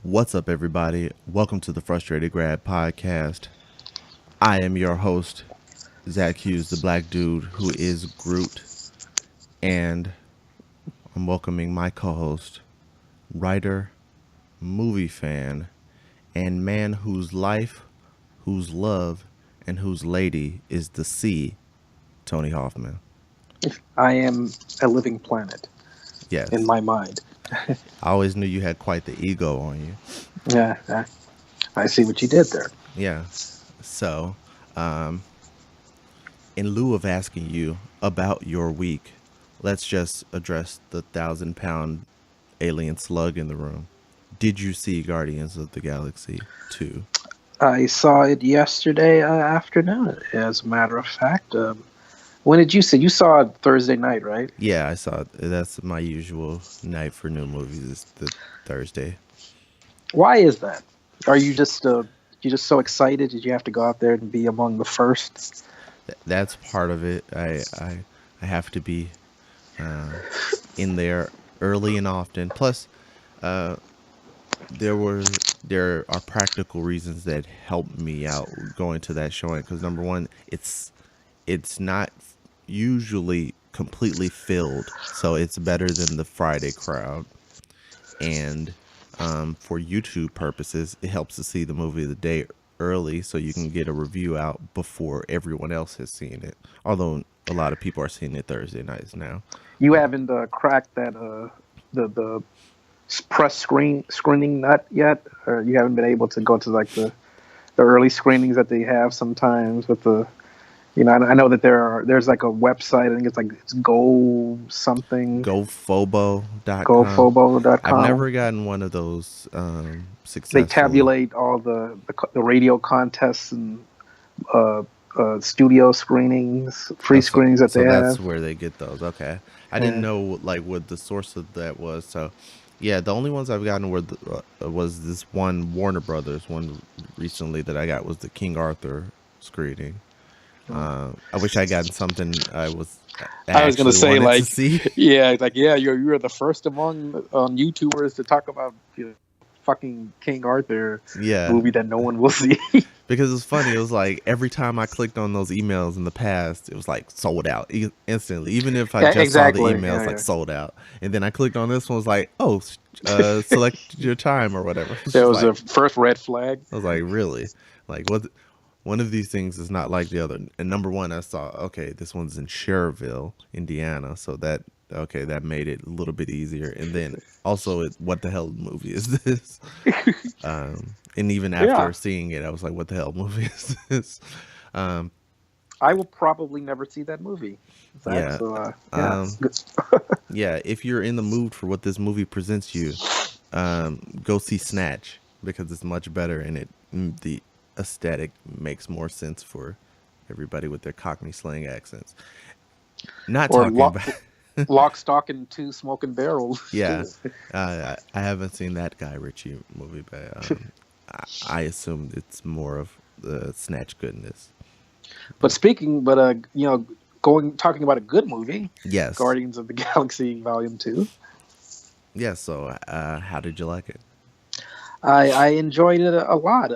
What's up, everybody? Welcome to the Frustrated Grad podcast. I am your host, Zach Hughes, the black dude who is Groot, and I'm welcoming my co-host, writer, movie fan, and man whose life, whose love, and whose lady is the sea, Tony Hoffman. I am a living planet in Yes, my mind. I always knew you had quite the ego on you. Yeah, I see what you did there. Yeah. So, um, in lieu of asking you about your week, let's just address the 1,000 pound alien slug in the room. Did you see Guardians of the Galaxy 2? I saw it yesterday afternoon, as a matter of fact. When did you see? You saw it Thursday night, right? Yeah, I saw it. That's my usual night for new movies, is the Thursday. Why is that? Are you just so excited? Did you have to go out there and be among the first? That's part of it. I have to be uh, in there early and often. Plus, uh, there are practical reasons that helped me out going to that showing, because number one, it's not usually completely filled, so it's better than the Friday crowd. And for YouTube purposes, it helps to see the movie the day early so you can get a review out before everyone else has seen it. Although a lot of people are seeing it Thursday nights now. You haven't cracked that the press screening nut yet, or you haven't been able to go to like the early screenings that they have sometimes with the. I know that there's like a website. I think it's Go something. GoFobo.com. I've GoFobo.com. never gotten one of those They successfully. tabulate all the radio contests and uh, studio screenings, free That's screenings that so they that's have. where they get those. Okay, I didn't Yeah. know like what the source of that was. So, yeah, the only ones I've gotten were was this one Warner Brothers one recently that I got was the King Arthur screening. I wish I gotten something I I was gonna actually say wanted to like, see. yeah, like yeah, you're the first among YouTubers to talk about fucking King Arthur Yeah, movie that no one will see. because it's funny. It was like every time I clicked on those emails in the past, it was like sold out instantly. Even if I Yeah, just saw the exactly. emails, like Yeah, sold out. And then I clicked on this one, was like, oh, yeah. select your time or whatever. It's That just was like a first red flag. I was like, really? Like what? One of these things is not like the other. And number one, I saw, okay, this one's in Cherville, Indiana, so that okay, that made it a little bit easier. And then also, what the hell movie is this? And even Yeah, after seeing it, I was like, what the hell movie is this? Um, I will probably never see that movie, Zach. yeah, So yeah, um, yeah. If you're in the mood for what this movie presents you, go see Snatch because it's much better and the aesthetic makes more sense for everybody with their Cockney slang accents. Not or talking about Lock, Stock, and Two Smoking Barrels yeah, too. I haven't seen that Guy Ritchie movie, but I assume it's more of the Snatch goodness. But But speaking, but going talking about a good movie, yes, Guardians of the Galaxy Volume 2. yeah. So how did you like it? I enjoyed it a lot.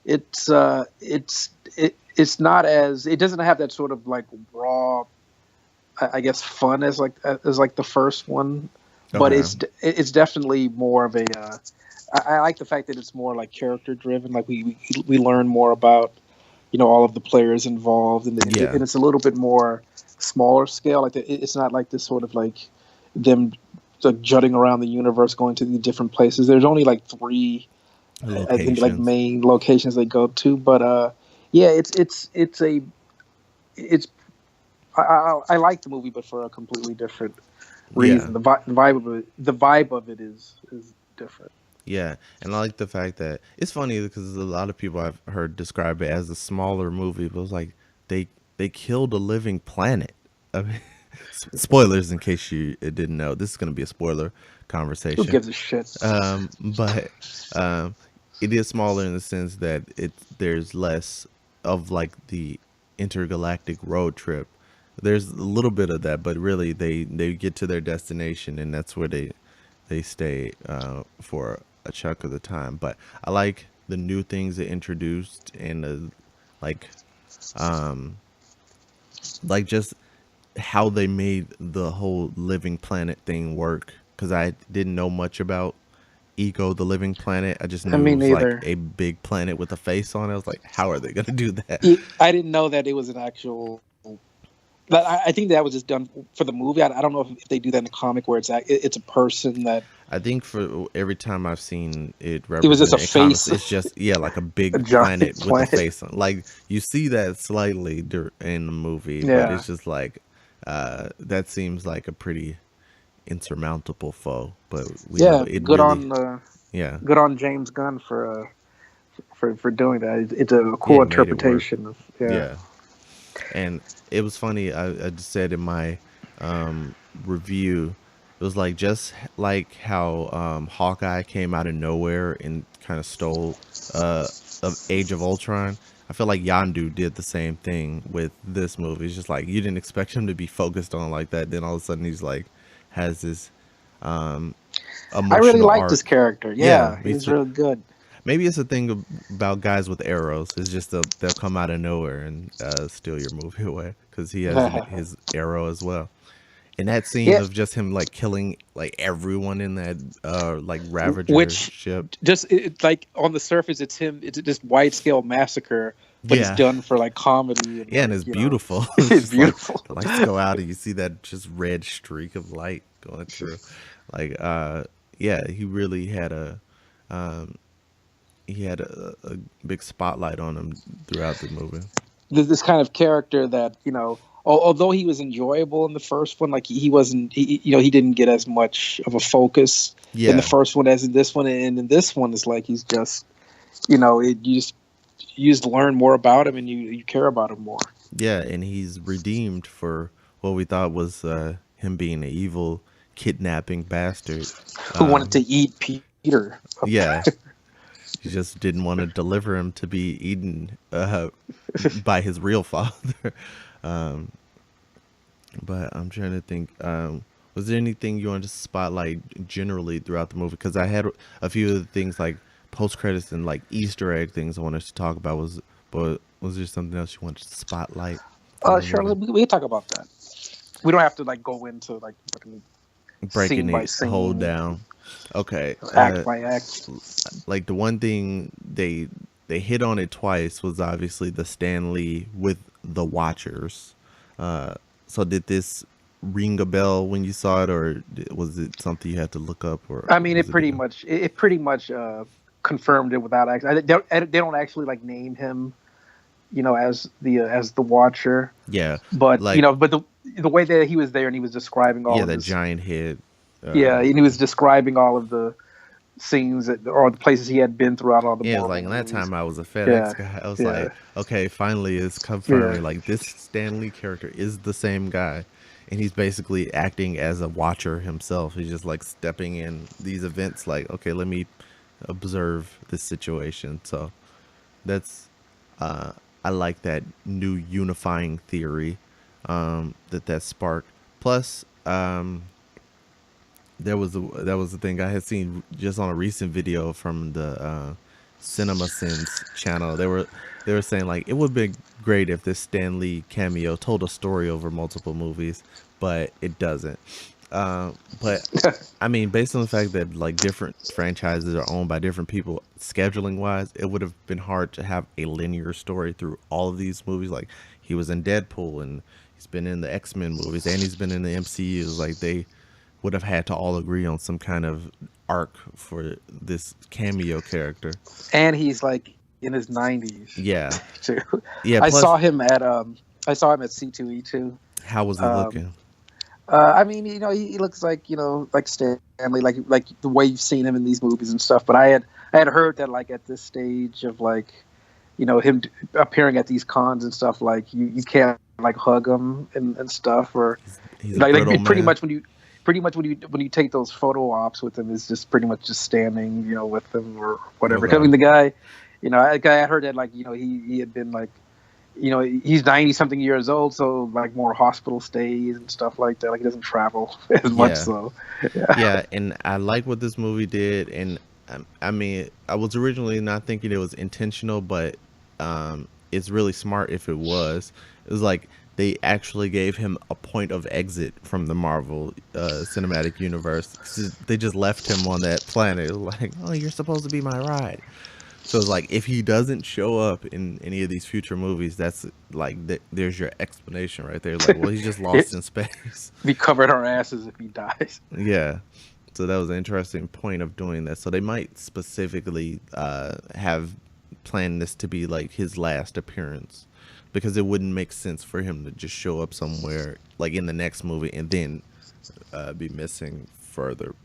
It's it's not as it doesn't have that sort of like raw, I guess, fun as like the first one, but Okay. it's definitely more of a. I like the fact that it's more like character driven. Like we learn more about all of the players involved, Yeah. and it's a little bit more smaller scale. Like it's not like this sort of like them like jutting around the universe, going to the different places. There's only like three, I think, like Locations. main locations they go to. But yeah, it's I like the movie, but for a completely different Yeah. reason. The vibe of it is different. Yeah, and I like the fact that it's funny because a lot of people I've heard describe it as a smaller movie, but it's like they they killed a living planet. I mean, spoilers in case you didn't know. This is going to be a spoiler Who conversation. gives a shit? But um, it is smaller in the sense that there's less of like the intergalactic road trip. There's a little bit of that, but really they get to their destination and that's where they stay for a chunk of the time. But I like the new things it introduced and the like um like just how they made the whole living planet thing work because I didn't know much about Ego, the living planet. I just I knew it mean, was like neither. a big planet with a face on it. I was like, how are they gonna do that? I didn't know that it was an actual. But I think that was just done for the movie. I don't know if they do that in the comic where it's a person that I think for every time I've seen it it was just a represented in comics, face, it's just yeah, like a a big giant planet with a planet. face on. Like you see that slightly in the movie, but Yeah, it's just like that seems like a pretty insurmountable foe. But we know yeah. it really, yeah, Good on James Gunn for doing that. It's a yeah, cool he made it work. interpretation of yeah. Yeah, and it was funny. I just said in my review, it was like just like how Hawkeye came out of nowhere and kind of stole of Age of Ultron. I feel like Yandu did the same thing with this movie. It's just like you didn't expect him to be focused on like that. Then all of a sudden he's like has this um, I really emotional liked this arc. character. Yeah, Yeah, he me was too. really good. Maybe it's a thing about guys with arrows. It's just they'll come out of nowhere and steal your movie away because he has his arrow as well. And that scene Yeah, of just him like killing like everyone in that like Ravager which ship. just like on the surface, it's him. It's just wide scale massacre, but it's Yeah, done for like comedy and yeah, and like it's beautiful. It's it's just like beautiful. the lights go out and you see that just red streak of light going through. Like yeah, he really had um, a big spotlight on him throughout the movie. This kind of character that although he was enjoyable in the first one, like he wasn't, he didn't get as much of a focus in the Yeah, first one as in this one, and in this one, it's like he's just, you just learn more about him and you care about him more. yeah, and he's redeemed for what we thought was him being an evil kidnapping bastard. Who wanted to Um, eat Peter? yeah, he just didn't want to deliver him to be eaten by his real father. um, but I'm trying to think. Was there anything you wanted to spotlight generally throughout the movie? Because I had a few of the things like post credits and like Easter egg things I wanted to talk about. But was there something else you wanted to spotlight from the Sure, movie? we can talk about that. We don't have to like go into like fucking Breaking scene by it whole scene, down. Okay. act by act. Like the one thing they hit on it twice was obviously the Stanley with the Watchers. Uh, so did this ring a bell when you saw it, or was it something you had to look up, or I mean, was it again? it pretty much confirmed it without actually. They don't actually like name him, as the Watcher, Yeah, but like the way that he was there and he was describing all yeah, of that his, giant head. yeah, and he was describing all of the scenes or the places he had been throughout all the Yeah, it's Marvel like in that movies. time I was a FedEx Yeah, guy. I was yeah, like, okay, finally it's yeah. confirming like this Stanley character is the same guy. And he's basically acting as a watcher himself. He's just like stepping in these events like, okay, let me observe this situation. So that's I like that new unifying theory that sparked. Plus, that was the thing I had seen just on a recent video from the Cinema Sins channel. They were saying like it would be great if this Stan Lee cameo told a story over multiple movies, but it doesn't. But I mean, based on the fact that like different franchises are owned by different people, scheduling wise, it would have been hard to have a linear story through all of these movies. Like he was in Deadpool and he's been in the X-Men movies and he's been in the MCU. Like they would have had to all agree on some kind of arc for this cameo character. And he's like in his 90s Yeah. too. Yeah, I plus saw him at C2E2. how was he Um, looking? I mean, he looks like like Stanley, like the way you've seen him in these movies and stuff. But I had heard that like at this stage of like him appearing at these cons and stuff, like you can't like hug him and stuff, or He's a brittle pretty man. much when you take those photo ops with him, is just pretty much just standing with him or whatever. I Okay. mean, the guy, I heard that like he had been like he's 90 something years old, so like more hospital stays and stuff like that. Like he doesn't travel as much, Yeah. so yeah. Yeah, and I like what this movie did, and I mean, I was originally not thinking it was intentional, but it's really smart if it was. It was like they actually gave him a point of exit from the Marvel cinematic universe. 'Cause they just left him on that planet. It was like, oh, you're supposed to be my ride. So it's like if he doesn't show up in any of these future movies, that's like there's your explanation right there. Like, well, he's just lost It, in space. we covered our asses if he dies. Yeah. So that was an interesting point of doing that. So they might specifically have planned this to be like his last appearance because it wouldn't make sense for him to just show up somewhere like in the next movie and then be missing further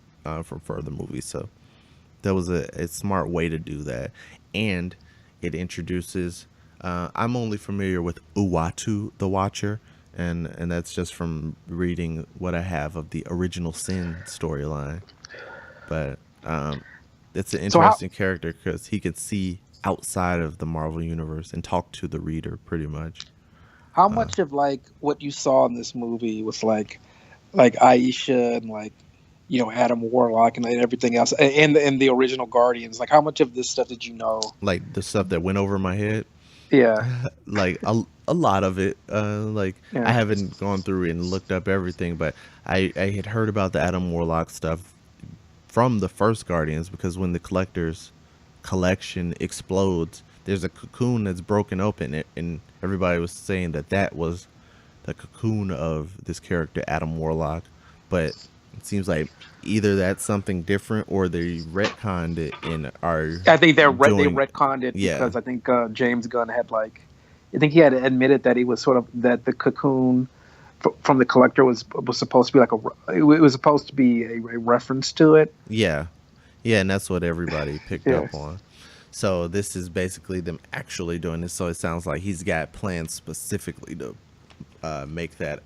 from further movies. So that was a smart way to do that. And it introduces, I'm only familiar with Uatu the Watcher, and that's just from reading what I have of the original Sin storyline. But it's an So how interesting character because he could see outside of the Marvel universe and talk to the reader pretty much. how much of like what you saw in this movie was like Aisha and like Adam Warlock and everything else and the original Guardians. Like how much of this stuff did you know? Like the stuff that went over my head, Yeah, like a lot of it. Like I yeah. haven't gone through and looked up everything, but I had heard about the Adam Warlock stuff from the first Guardians because when the collector's collection explodes, there's a cocoon that's broken open, and everybody was saying that that was the cocoon of this character Adam Warlock, but it seems like either that's something different or they retconned it and are I think they doing retconned it yeah because I think James Gunn had like I think he had admitted that he was sort of that the cocoon from the collector was supposed to be like it was supposed to be a reference to it. yeah yeah, and that's what everybody picked Yeah. up on. So this is basically them actually doing this. So it sounds like he's got plans specifically to make that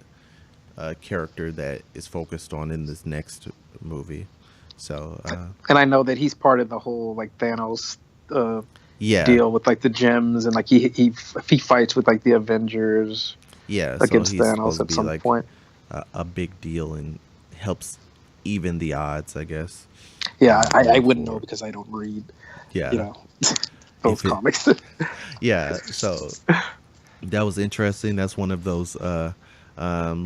character that is focused on in this next movie. So And I know that he's part of the whole like Thanos uh, yeah, deal with like the gems and like he fights with like the Avengers yeah. So against he's Thanos supposed to at be some like point. a big deal and helps even the odds, I guess, Yeah, I going wouldn't know forward. because I don't read you Yeah, know those if it comics. yeah. So that was interesting. That's one of those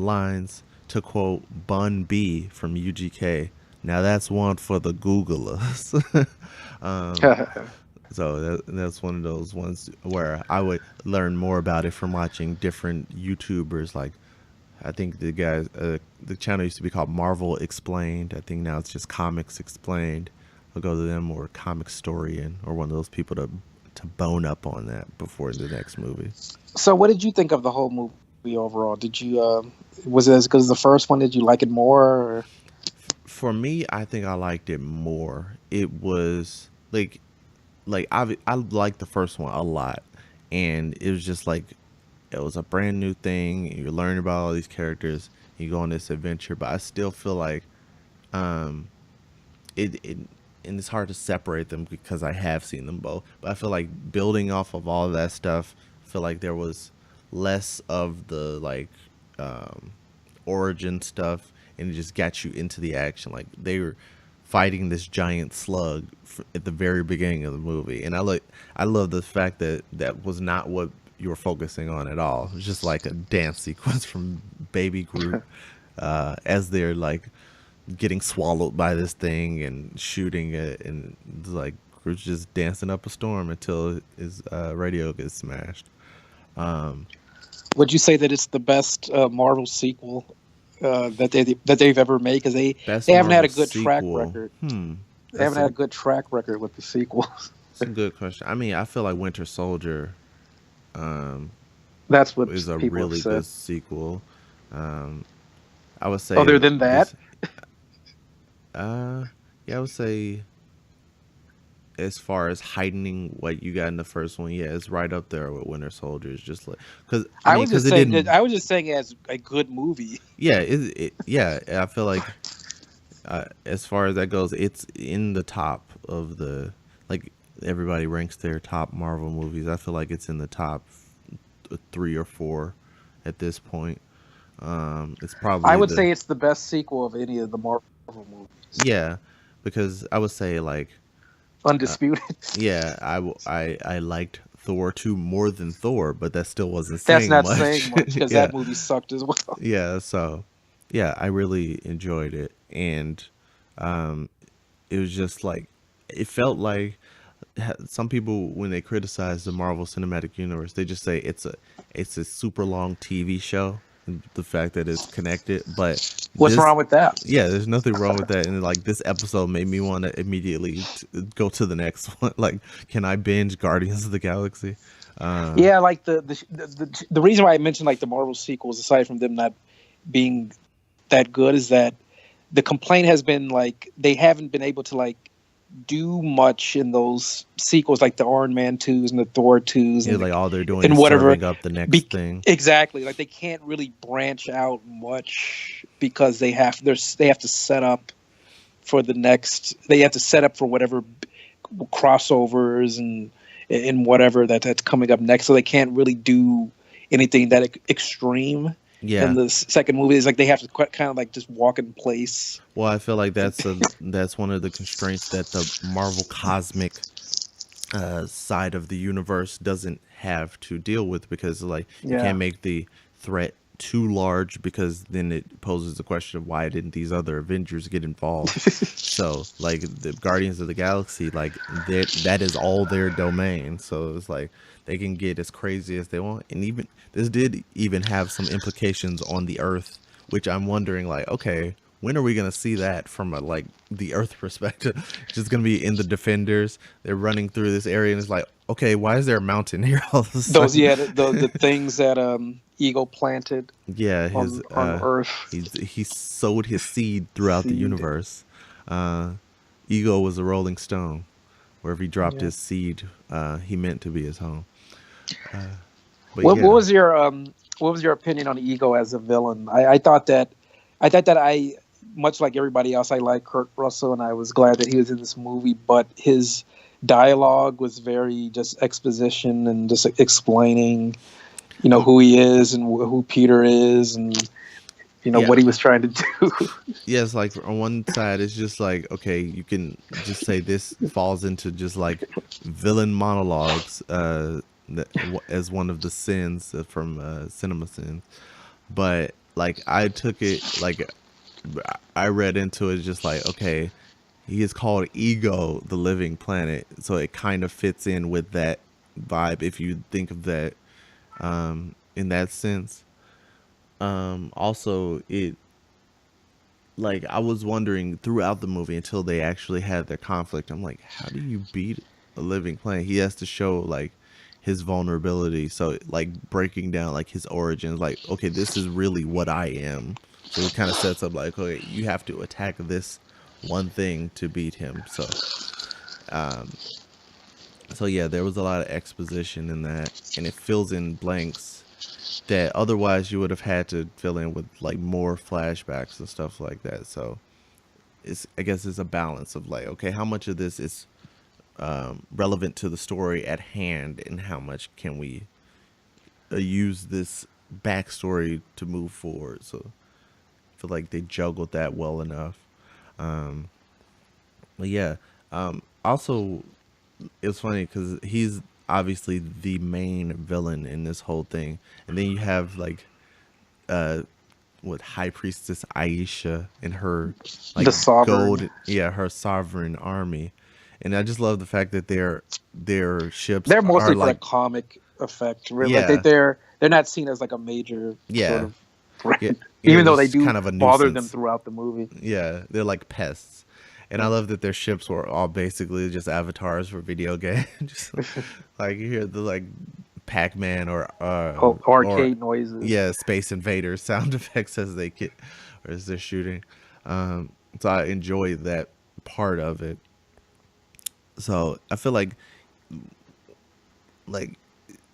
lines to quote Bun B from UGK. Now that's one for the Googlers. So that's one of those ones where I would learn more about it from watching different YouTubers. Like I think the channel used to be called Marvel Explained. I think now it's just Comics Explained. I'll go to them or Comic Storian or one of those people to bone up on that before the next movie. So, what did you think of the whole movie overall? Did you was it as good as the first one? Did you like it more? Or? For me, I think I liked it more. It was I liked the first one a lot, and it was just like it was a brand new thing. And you're learning about all these characters. You go on this adventure, but I still feel like um, it and it's hard to separate them because I have seen them both. But I feel like building off of all of that stuff, I feel like there was less of the um, origin stuff, and it just got you into the action. Like they were fighting this giant slug at the very beginning of the movie, and I love the fact that that was not what you were focusing on at all. It was just like a dance sequence from Baby Groot as they're like getting swallowed by this thing and shooting it, and like Groot's just dancing up a storm until his radio gets smashed. Um, Would you say that it's the best Marvel sequel that they've ever made? Because they Best haven't had Marvel a good track sequel. record. They That's haven't had a good track record with the sequels. a good question. I mean, I feel like Winter Soldier um, That's what is a people have really said. good sequel. Um, I would say Other than that, this. Uh, yeah, I would say as far as heightening what you got in the first one, yeah, it's right up there with Winter Soldier. It's just like because it didn't. I was just saying as a good movie. Yeah, yeah. I feel like as far as that goes, it's in the top of the like everybody ranks their top Marvel movies. I feel like it's in the top three or four at this point. It's I probably would the say it's the best sequel of any of the Marvel movies. yeah, because I would say like Undisputed. Yeah, I liked Thor 2 more than Thor, but that still wasn't That's saying not saying much. much because Yeah. that movie sucked as well. Yeah, so yeah, I really enjoyed it, and it was just like it felt like some people when they criticize the Marvel Cinematic Universe, they just say it's a super long TV show. The fact that it's connected, but What's this, wrong with that? yeah, there's nothing wrong with that. And like this episode made me want to immediately go to the next one. Like, can I binge Guardians of the Galaxy? Yeah, like the reason why I mentioned like the Marvel sequels, aside from them not being that good, is that the complaint has been like they haven't been able to like do much in those sequels, like the Iron Man twos and the Thor twos Yeah, and like all they're doing and is whatever. serving up the next thing. Exactly, like they can't really branch out much because they have to set up for the next. They have to set up for whatever crossovers and whatever that's coming up next. So they can't really do anything that extreme. In Yeah. the second movie, is like they have to kind of like just walk in place. Well, I feel like that's one of the constraints that the Marvel cosmic side of the universe doesn't have to deal with, because like you Yeah. can't make the threat too large, because then it poses the question of why didn't these other Avengers get involved? So like the Guardians of the Galaxy, like that is all their domain. So it's like they can get as crazy as they want, and even this did even have some implications on the Earth, which I'm wondering like, okay, when are we gonna see that from a like the Earth perspective? Just gonna be in the Defenders. They're running through this area, and it's like, okay, why is there a mountain here all of a Those, sudden? yeah, the things that Eagle planted Yeah, his on Earth. he sowed his seed throughout the Seed. universe. Ego was a rolling stone. Wherever he dropped Yeah. his seed, he meant to be his home. But What yeah, what was your opinion on Ego as a villain? I thought that I much like everybody else, I like Kurt Russell, and I was glad that he was in this movie. But his dialogue was very just exposition and just explaining, who he is and who Peter is, and yeah, what he was trying to do. yes. Like on one side, it's just like, okay, you can just say this falls into just like villain monologues, as one of the sins from cinema sins. But like I took it like I read into it just like, okay, he is called Ego, the living planet, so it kind of fits in with that vibe if you think of that in that sense. Also, it like I was wondering throughout the movie until they actually had their conflict. I'm like, how do you beat a living planet? He has to show like his vulnerability, so like breaking down like his origins. Like, okay, this is really what I am. So it kind of sets up like, okay, you have to attack this one thing to beat him. So yeah, there was a lot of exposition in that, and it fills in blanks that otherwise you would have had to fill in with like more flashbacks and stuff like that. So I guess it's a balance of like, okay, how much of this is relevant to the story at hand, and how much can we use this backstory to move forward. So I feel like they juggled that well enough. But yeah, also it was funny because he's obviously the main villain in this whole thing, and then you have like uh what High Priestess Aisha and her like The Sovereign. gold, yeah, her sovereign army. And I just love the fact that their ships They're are mostly for like, the comic effect, really. Like yeah, they're not seen as like a major sort yeah, of yeah, threat, yeah, even though they just do kind of a bother them nuisance. throughout the movie. Yeah, they're like pests. And I love that their ships were all basically just avatars for video games. Just, like you hear the like Pac-Man Oh, or arcade noises. yeah, Space Invaders sound effects as they get or as they're shooting. So I enjoy that part of it. So I feel like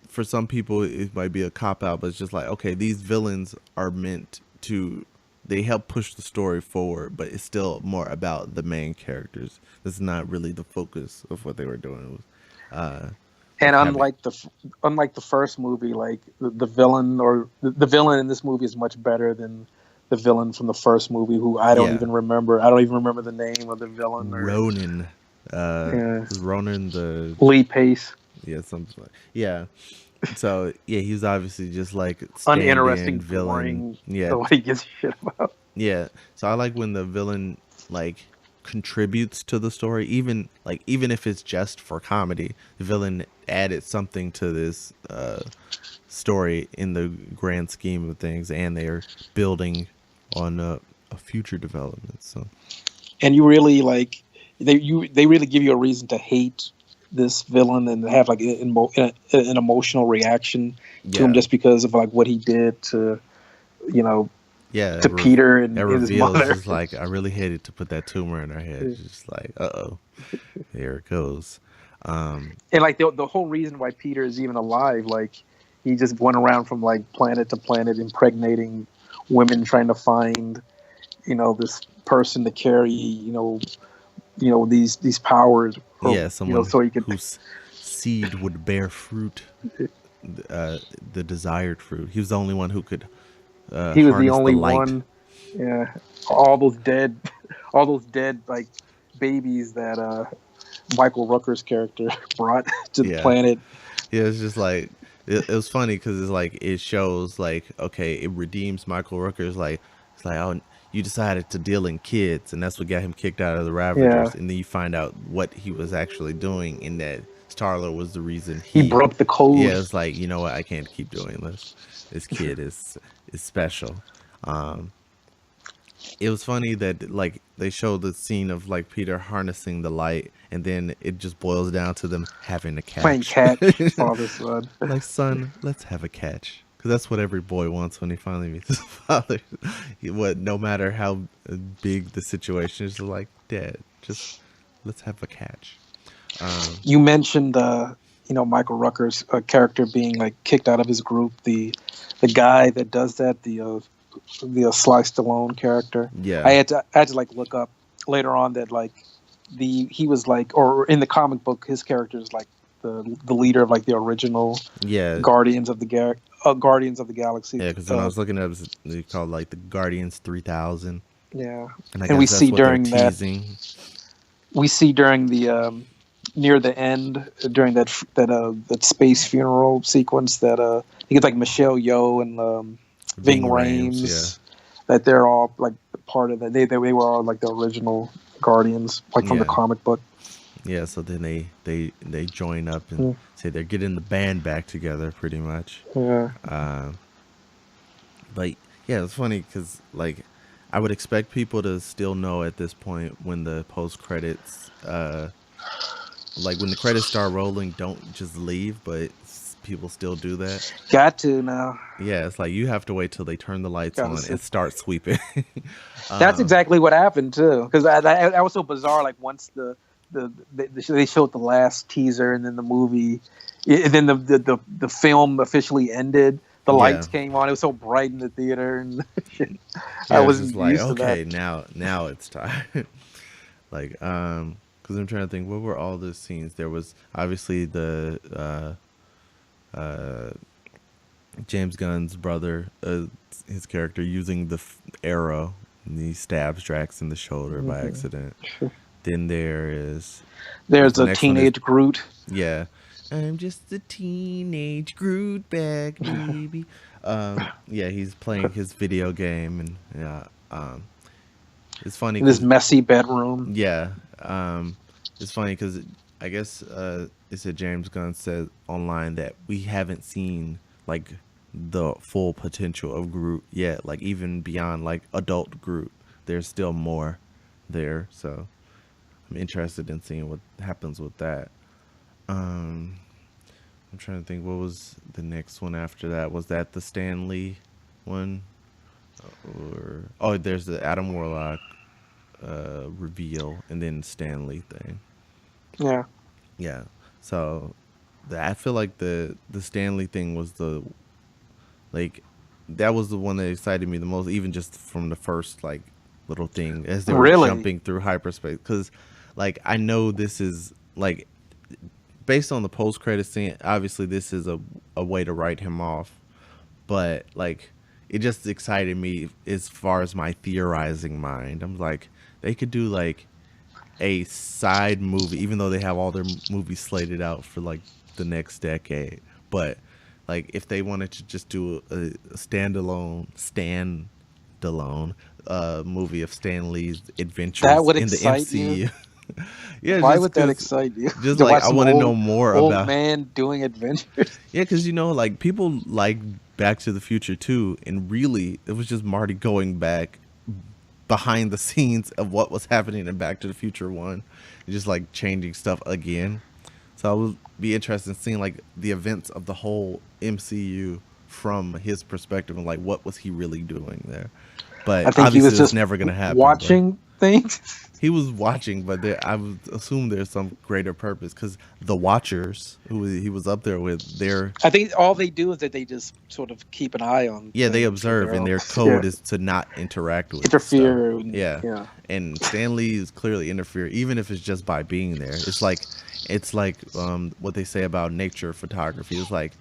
for some people it might be a cop out, but it's just like, okay, these villains are meant to, they help push the story forward, but it's still more about the main characters. This is not really the focus of what they were doing. It was, And like having, unlike the first movie, like the villain or the villain in this movie is much better than the villain from the first movie, who I don't yeah, even remember. I don't even remember the name of the villain. Or Ronin. Yeah. Was Ronan the Lee Pace, yeah something like yeah. So yeah, he was obviously just like stand-in uninteresting, villain. boring. Yeah, Nobody gives a shit about. yeah. So I like when the villain like contributes to the story, even if it's just for comedy. The villain added something to this story in the grand scheme of things, and they're building on a future development. So And you really like they really give you a reason to hate this villain and have like an emotional reaction to him yeah, just because of like what he did to you know yeah. to Peter That and his reveal is mother. just like I really hated to put that tumor in her head. It's just like oh, there it goes. And like the whole reason why Peter is even alive, like he just went around from like planet to planet impregnating women, trying to find this person to carry these powers, or Yeah, someone so he could. whose seed would bear fruit, the desired fruit. He was the only one who could He was the harness the only light. one. Yeah, all those dead, all those dead like babies that Michael Rooker's character brought to the Yeah, planet. yeah. It's just like it was funny because it's like it shows like okay, it redeems Michael Rooker's like it's like oh you decided to deal in kids and that's what got him kicked out of the Yeah, Ravagers, and then you find out what he was actually doing in that Starler was the reason he he broke the code. yeah it's like you know what, I can't keep doing this. This kid is special. Um, it was funny that like they showed the scene of like Peter harnessing the light, and then it just boils down to them having a Playing catch. catch, father son. Like, son, let's have a catch, because that's what every boy wants when he finally meets his father. What, no matter how big the situation is, like, Dad, just let's have a catch. You mentioned Michael Rooker's character being like kicked out of his group. The guy that does that, the Sly Stallone character. Yeah, I had to like look up later on that like he was like, or in the comic book his character is like the leader of like the original yeah, Guardians of the Galaxy. yeah. Because when I was looking at it, they called like the Guardians 3000, Yeah, and I and we guess that's see what they're during that teasing. we see during the near the end during that space funeral sequence that you get like Michelle Yeoh and Ving Ving Rhames, yeah, Rhames, that they're all like part of that. They were all like the original Guardians, like from the yeah. comic book. Yeah, so then they join up and Mm, say they're getting the band back together, pretty much. yeah, But yeah, it's funny because like I would expect people to still know at this point when the post credits, like when the credits start rolling, don't just leave, but people still do that. got to now. Yeah, it's like you have to wait till they turn the lights Gotta on see. and start sweeping. That's um, exactly what happened too, because that was so bizarre. Like once they showed the last teaser and then the movie, and then the film officially ended. The yeah, lights came on. It was so bright in the theater, and shit. I yeah, it's just wasn't like used to that. okay, now it's time. Like because I'm trying to think what were all the scenes. There was obviously the James Gunn's brother, his character using the arrow, and he stabs Drax in the shoulder by Mhm. accident. Then there is There's the a next one is teenage Groot. yeah, I'm just a teenage Groot bag baby. Yeah, he's playing his video game, and yeah, it's funny In this because messy bedroom. yeah, it's funny because I guess it said James Gunn said online that we haven't seen like the full potential of Groot yet. Like even beyond like adult Groot, there's still more there. So I'm interested in seeing what happens with that. Um, I'm trying to think what was the next one after that. Was that the Stan Lee one? Or oh, there's the Adam Warlock reveal, and then Stanley thing. Yeah, Yeah. So I feel like the Stanley thing was the like that was the one that excited me the most, even just from the first like little thing as they were really. jumping through hyperspace. Because like I know this is like based on the post credit scene. Obviously, this is a way to write him off, but like it just excited me as far as my theorizing mind. I'm like they could do like a side movie, even though they have all their movies slated out for like the next decade. But like if they wanted to just do a standalone movie of Stan Lee's That adventures would in the excite you. MCU. Yeah, Why just would that because, excite you? just To like watch I some want to know more old about. man doing adventures? Yeah, because like people like Back to the Future too, and really it was just Marty going back behind the scenes of what was happening in Back to the Future One, and just like changing stuff again. So I would be interested in seeing like the events of the whole MCU from his perspective and like what was he really doing there. But I think he was obviously it's just never gonna happen. But watching things. he was watching, but I would assume there's some greater purpose because the Watchers, who he was up there with, they're I think all they do is that they just sort of keep an eye on yeah, they things for observe, their and own their yeah, code is to not interact with stuff. interfere. And, Yeah, yeah. and Stanley is clearly interfere, even if it's just by being there. It's like what they say about nature photography. It's like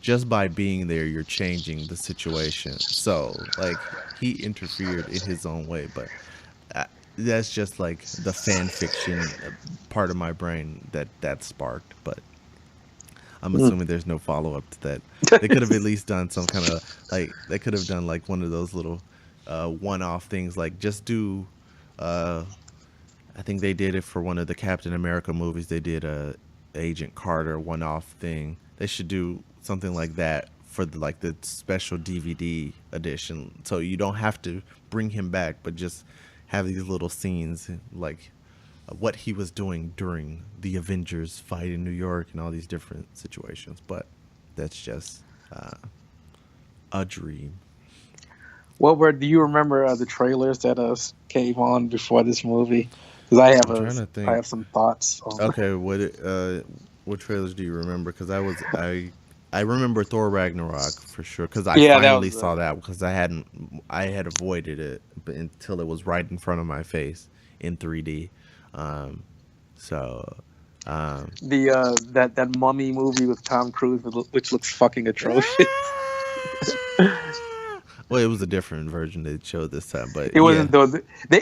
just by being there, you're changing the situation. So like he interfered in his own way, but that's just like the fan fiction part of my brain that sparked. But I'm Mm. assuming there's no follow up to that. They could have at least done some kind of like they could have done like one of those little one off things like just do uh I think they did it for one of the Captain America movies. They did a Agent Carter one off thing. They should do something like that for the special DVD edition. So you don't have to bring him back, but just have these little scenes like what he was doing during the Avengers fight in New York and all these different situations. But that's just a dream. Do you remember the trailers that came on before this movie? Because I'm trying to I think. have some thoughts on. Okay, what trailers do you remember? Because I remember Thor Ragnarok for sure because I Yeah, that finally was saw that because I had avoided it until it was right in front of my face in 3D. Um, so that mummy movie with Tom Cruise, which looks fucking atrocious. well, it was a different version they showed this time, but It yeah, wasn't though.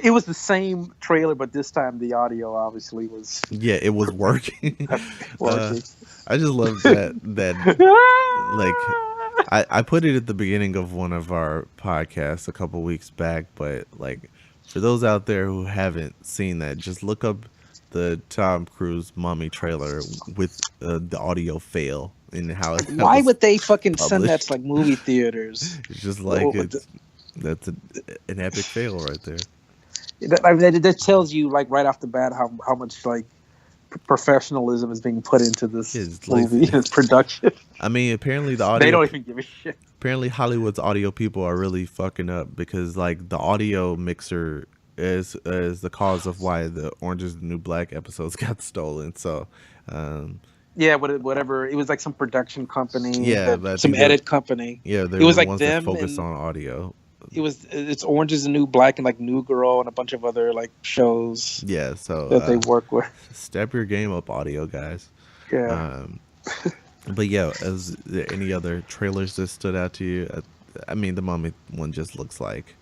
It was the same trailer, but this time the audio obviously was yeah, it was working. uh, working. I just love that like I put it at the beginning of one of our podcasts a couple weeks back, but like for those out there who haven't seen that, just look up the Tom Cruise Mummy trailer with the audio fail and how that Why was would they fucking send that published. to like movie theaters? It's just like that's an epic fail right there. I mean, that tells you like right off the bat how much like professionalism is being put into this It's movie, lazy. its production. I mean, apparently They don't even give a shit. apparently Hollywood's audio people are really fucking up because like the audio mixer is the cause of why the Orange is the New Black episodes got stolen. So um Yeah, whatever. It was like some production company, yeah, but I some think they're edit company. yeah, they It were was the like ones that them, focus and on audio. it's Orange is the New Black and like New Girl and a bunch of other like shows Yeah, so that they work with. step your game up, audio guys. Yeah. Um but yeah, is there any other trailers that stood out to you? I mean, the Mummy one just looks like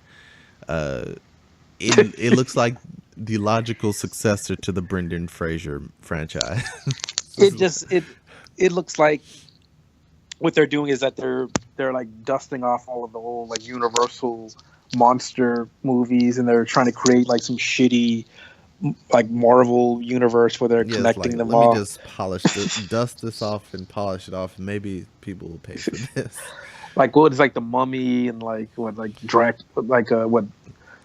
uh it looks like the logical successor to the Brendan Fraser franchise. It just it looks like what they're doing is that they're like dusting off all of the old like Universal monster movies, and they're trying to create like some shitty like Marvel universe where they're Yeah, it's connecting like them let me all. just polish this, dust this off, and polish it off, and maybe people will pay for this. Like what is like the Mummy and like what like what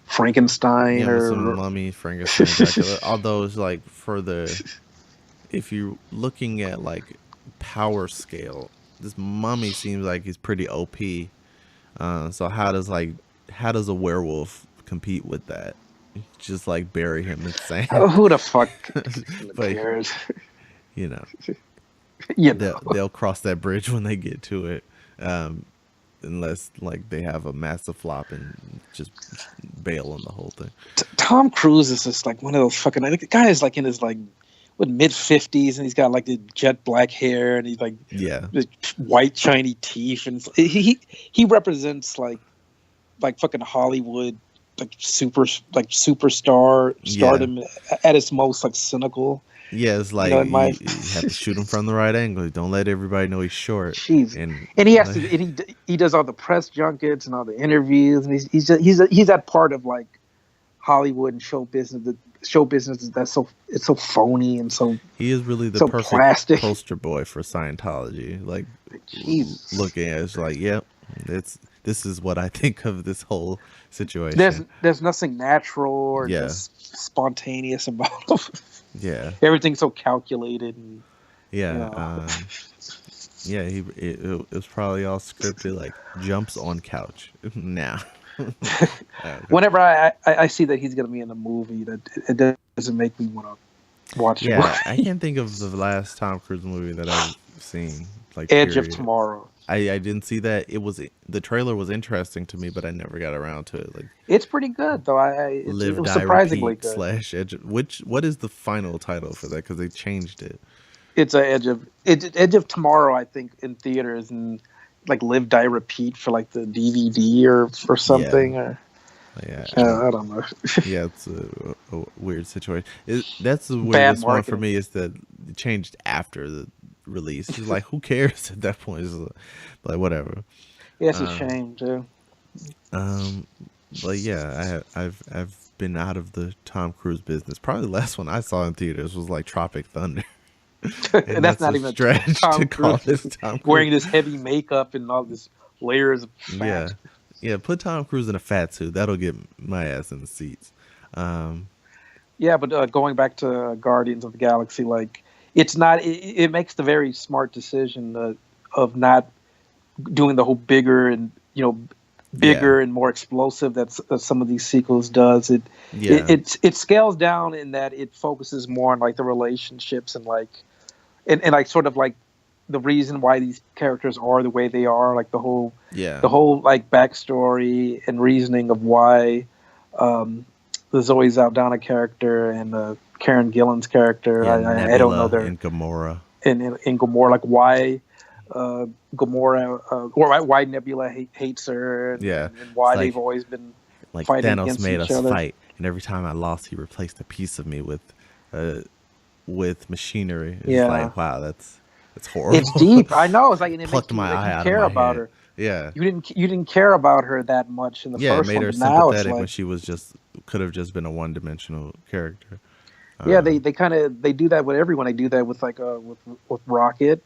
Frankenstein Yeah, with some or Mummy, Frankenstein, Dracula. Although it's like for the if you're looking at like power scale, this Mummy seems like he's pretty OP. So how does a werewolf compete with that? Just like bury him in sand. who the fuck But cares? you know, You know. they'll cross that bridge when they get to it. Um, unless like they have a massive flop and just bail on the whole thing. Tom Cruise is just like one of those fucking. I think the guy is like in his like what mid-50s, and he's got like the jet black hair, and he's like Yeah, the white shiny teeth, and he represents like fucking Hollywood superstar Yeah. stardom at its most like cynical. Yeah, it's You like know, in my you have to shoot him from the right angle. Don't let everybody know he's short. jeez, And and he has like, to, and he does all the press junkets and all the interviews, and he's that part of like Hollywood and show business. The show business is that's so it's so phony and he is really the so perfect plastic. poster boy for Scientology. Like Jesus. looking at it, it's like, yep, this is what I think of this whole situation. There's nothing natural or Yeah, just spontaneous about him. yeah, Everything's so calculated and you yeah. know. Yeah. It was probably all scripted. Like jumps on couch now. Whenever I see that he's gonna be in a movie, that it doesn't make me want to watch the Yeah, I movie. can't think of the last Tom Cruise movie that I've seen. Like, Edge of period. Tomorrow. I didn't see that. It was the trailer was interesting to me, but I never got around to it. Like, It's pretty good though. It Live was Die surprisingly Repeat good. slash Edge. Which what is the final title for that? Because they changed it. It's a Edge of Tomorrow. I think in theaters and like Live Die Repeat for like the DVD or Yeah, something. Or yeah, I don't know. yeah. It's a weird situation. That's the Bad weirdest one for marketing. me. Is that it changed after the release. It's like, who cares at that point? It's like whatever. Yeah, it's a Um, shame too. um, but yeah, I've been out of the Tom Cruise business. Probably the last one I saw in theaters was like Tropic Thunder, And and that's that's not a even stretch to Tom call Cruise this Tom Cruise. wearing this heavy makeup and all this layers of Yeah, fat. yeah. Put Tom Cruise in a fat suit. That'll get my ass in the seats. Um, Yeah, but going back to Guardians of the Galaxy, like it's not. It makes the very smart decision of not doing the whole bigger and yeah, bigger and more explosive that some of these sequels does. yeah, It scales down in that it focuses more on like the relationships and like and like sort of like the reason why these characters are the way they are, like yeah, the whole like backstory and reasoning of why um, the Zoe Saldana character and Karen Gillan's character. yeah. I don't know Nebula their and Gamora. in Gamora, like why Gamora or why Nebula hates her Yeah, and it's why they've like always been fighting Thanos against made each us other. fight, and every time I lost, he replaced a piece of me uh, with machinery. It's Yeah, like, wow, that's it's horrible. deep. I know. It's like and Plucked my it makes eye you out of care my about head. her. Yeah, You didn't care about her that much in the yeah. It first made one, her but now it's sympathetic when like she was just could have just been a one dimensional character. yeah, Um, they kind of they do that with everyone. They do that with like with Rocket.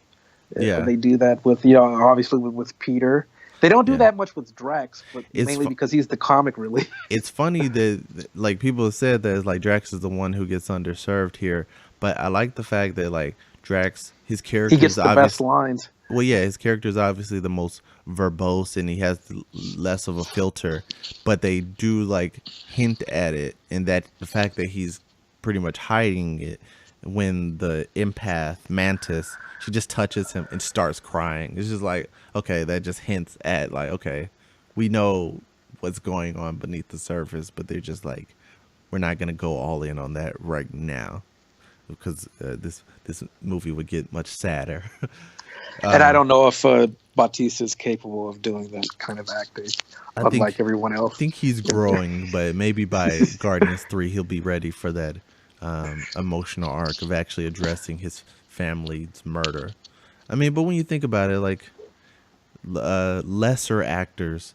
yeah, They do that with obviously with Peter. They don't do yeah. that much with Drax, but It's mainly fu- because he's the comic relief. it's funny that like people have said that like Drax is the one who gets underserved here, but I like the fact that like Drax, his He character gets is the best obvious. lines. Well, yeah, his character is obviously the most verbose and he has less of a filter, but they do like hint at it, and that the fact that he's pretty much hiding it when the empath Mantis she just touches him and starts crying. It's just like, okay, that just hints at like, okay, we know what's going on beneath the surface, but they're just like, we're not gonna go all in on that right now because this movie would get much sadder. And I don't know if Bautista is capable of doing that kind of acting, I unlike think everyone I else. think he's growing, but maybe by Guardians 3 he'll be ready for that emotional arc of actually addressing his family's murder. I mean, but when you think about it, like lesser actors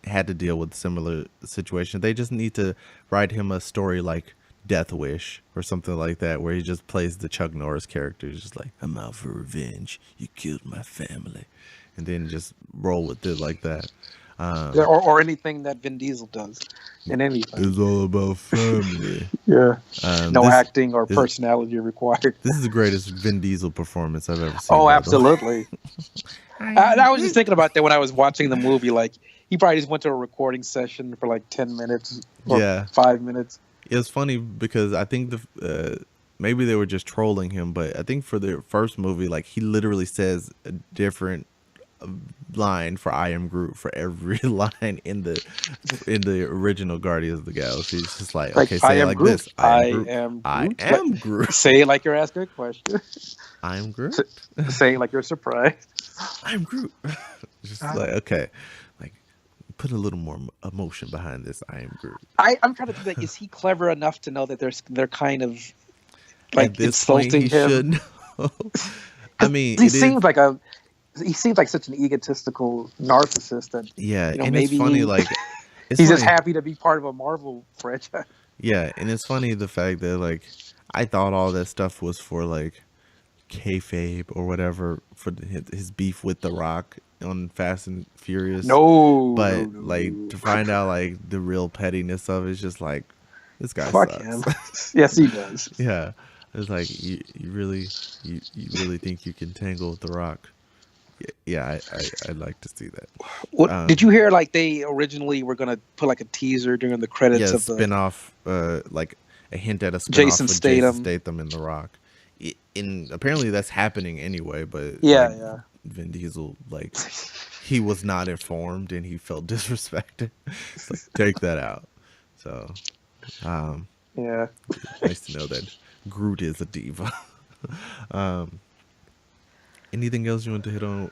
had to deal with similar situations. They just need to write him a story like Death Wish or something like that, where he just plays the Chuck Norris character, He's just like, I'm out for revenge. You killed my family, and then just roll with it like that. Yeah, Um, or anything that Vin Diesel does in anything. it's all about family. Yeah, no This acting or is personality required. this is the greatest Vin Diesel performance I've ever seen. Oh, By the way, absolutely. I was just thinking about that when I was watching the movie. Like, he probably just went to a recording session for like 10 minutes or yeah, 5 minutes. it was funny because I think maybe they were just trolling him, but I think for the first movie, like he literally says a different line for "I am Groot" for every line in the original Guardians of the Galaxy. It's just like, Like, okay, I say it am like Groot. this: "I am I Groot." am I Groot. Like, am Groot. say it like you're asking a question. I am Groot. Say it like you're surprised. I am Groot. Just like, okay, like put a little more emotion behind this. I am Groot. I'm trying to think, like, is he clever enough to know that they're kind of At like this point, he insulting him? should know. I Because mean, he it is. seems like a he seems like such an egotistical narcissist that, Yeah, you know, and it's maybe funny. Like, it's he's just funny. happy to be part of a Marvel franchise. Yeah, and it's funny the fact that like I thought all that stuff was for like kayfabe or whatever for his beef with The Rock on Fast and Furious, No, no, but no, like no. to find out like the real pettiness of it is just like this guy Fuck him. sucks. Yes, he does. Yeah, it's like you really think you can tangle with The Rock? Yeah, I'd like to see that. What did Um, you hear? Like, they originally were gonna put like a teaser during the credits yeah, of the spinoff, like a hint at a Jason spinoff with Jason Statham. Statham and The Rock. In apparently that's happening anyway, but like Yeah, yeah. Vin Diesel, like he was not informed and he felt disrespected. It's like take that out. So, um, Yeah. nice to know that Groot is a diva. um, anything else you want to hit on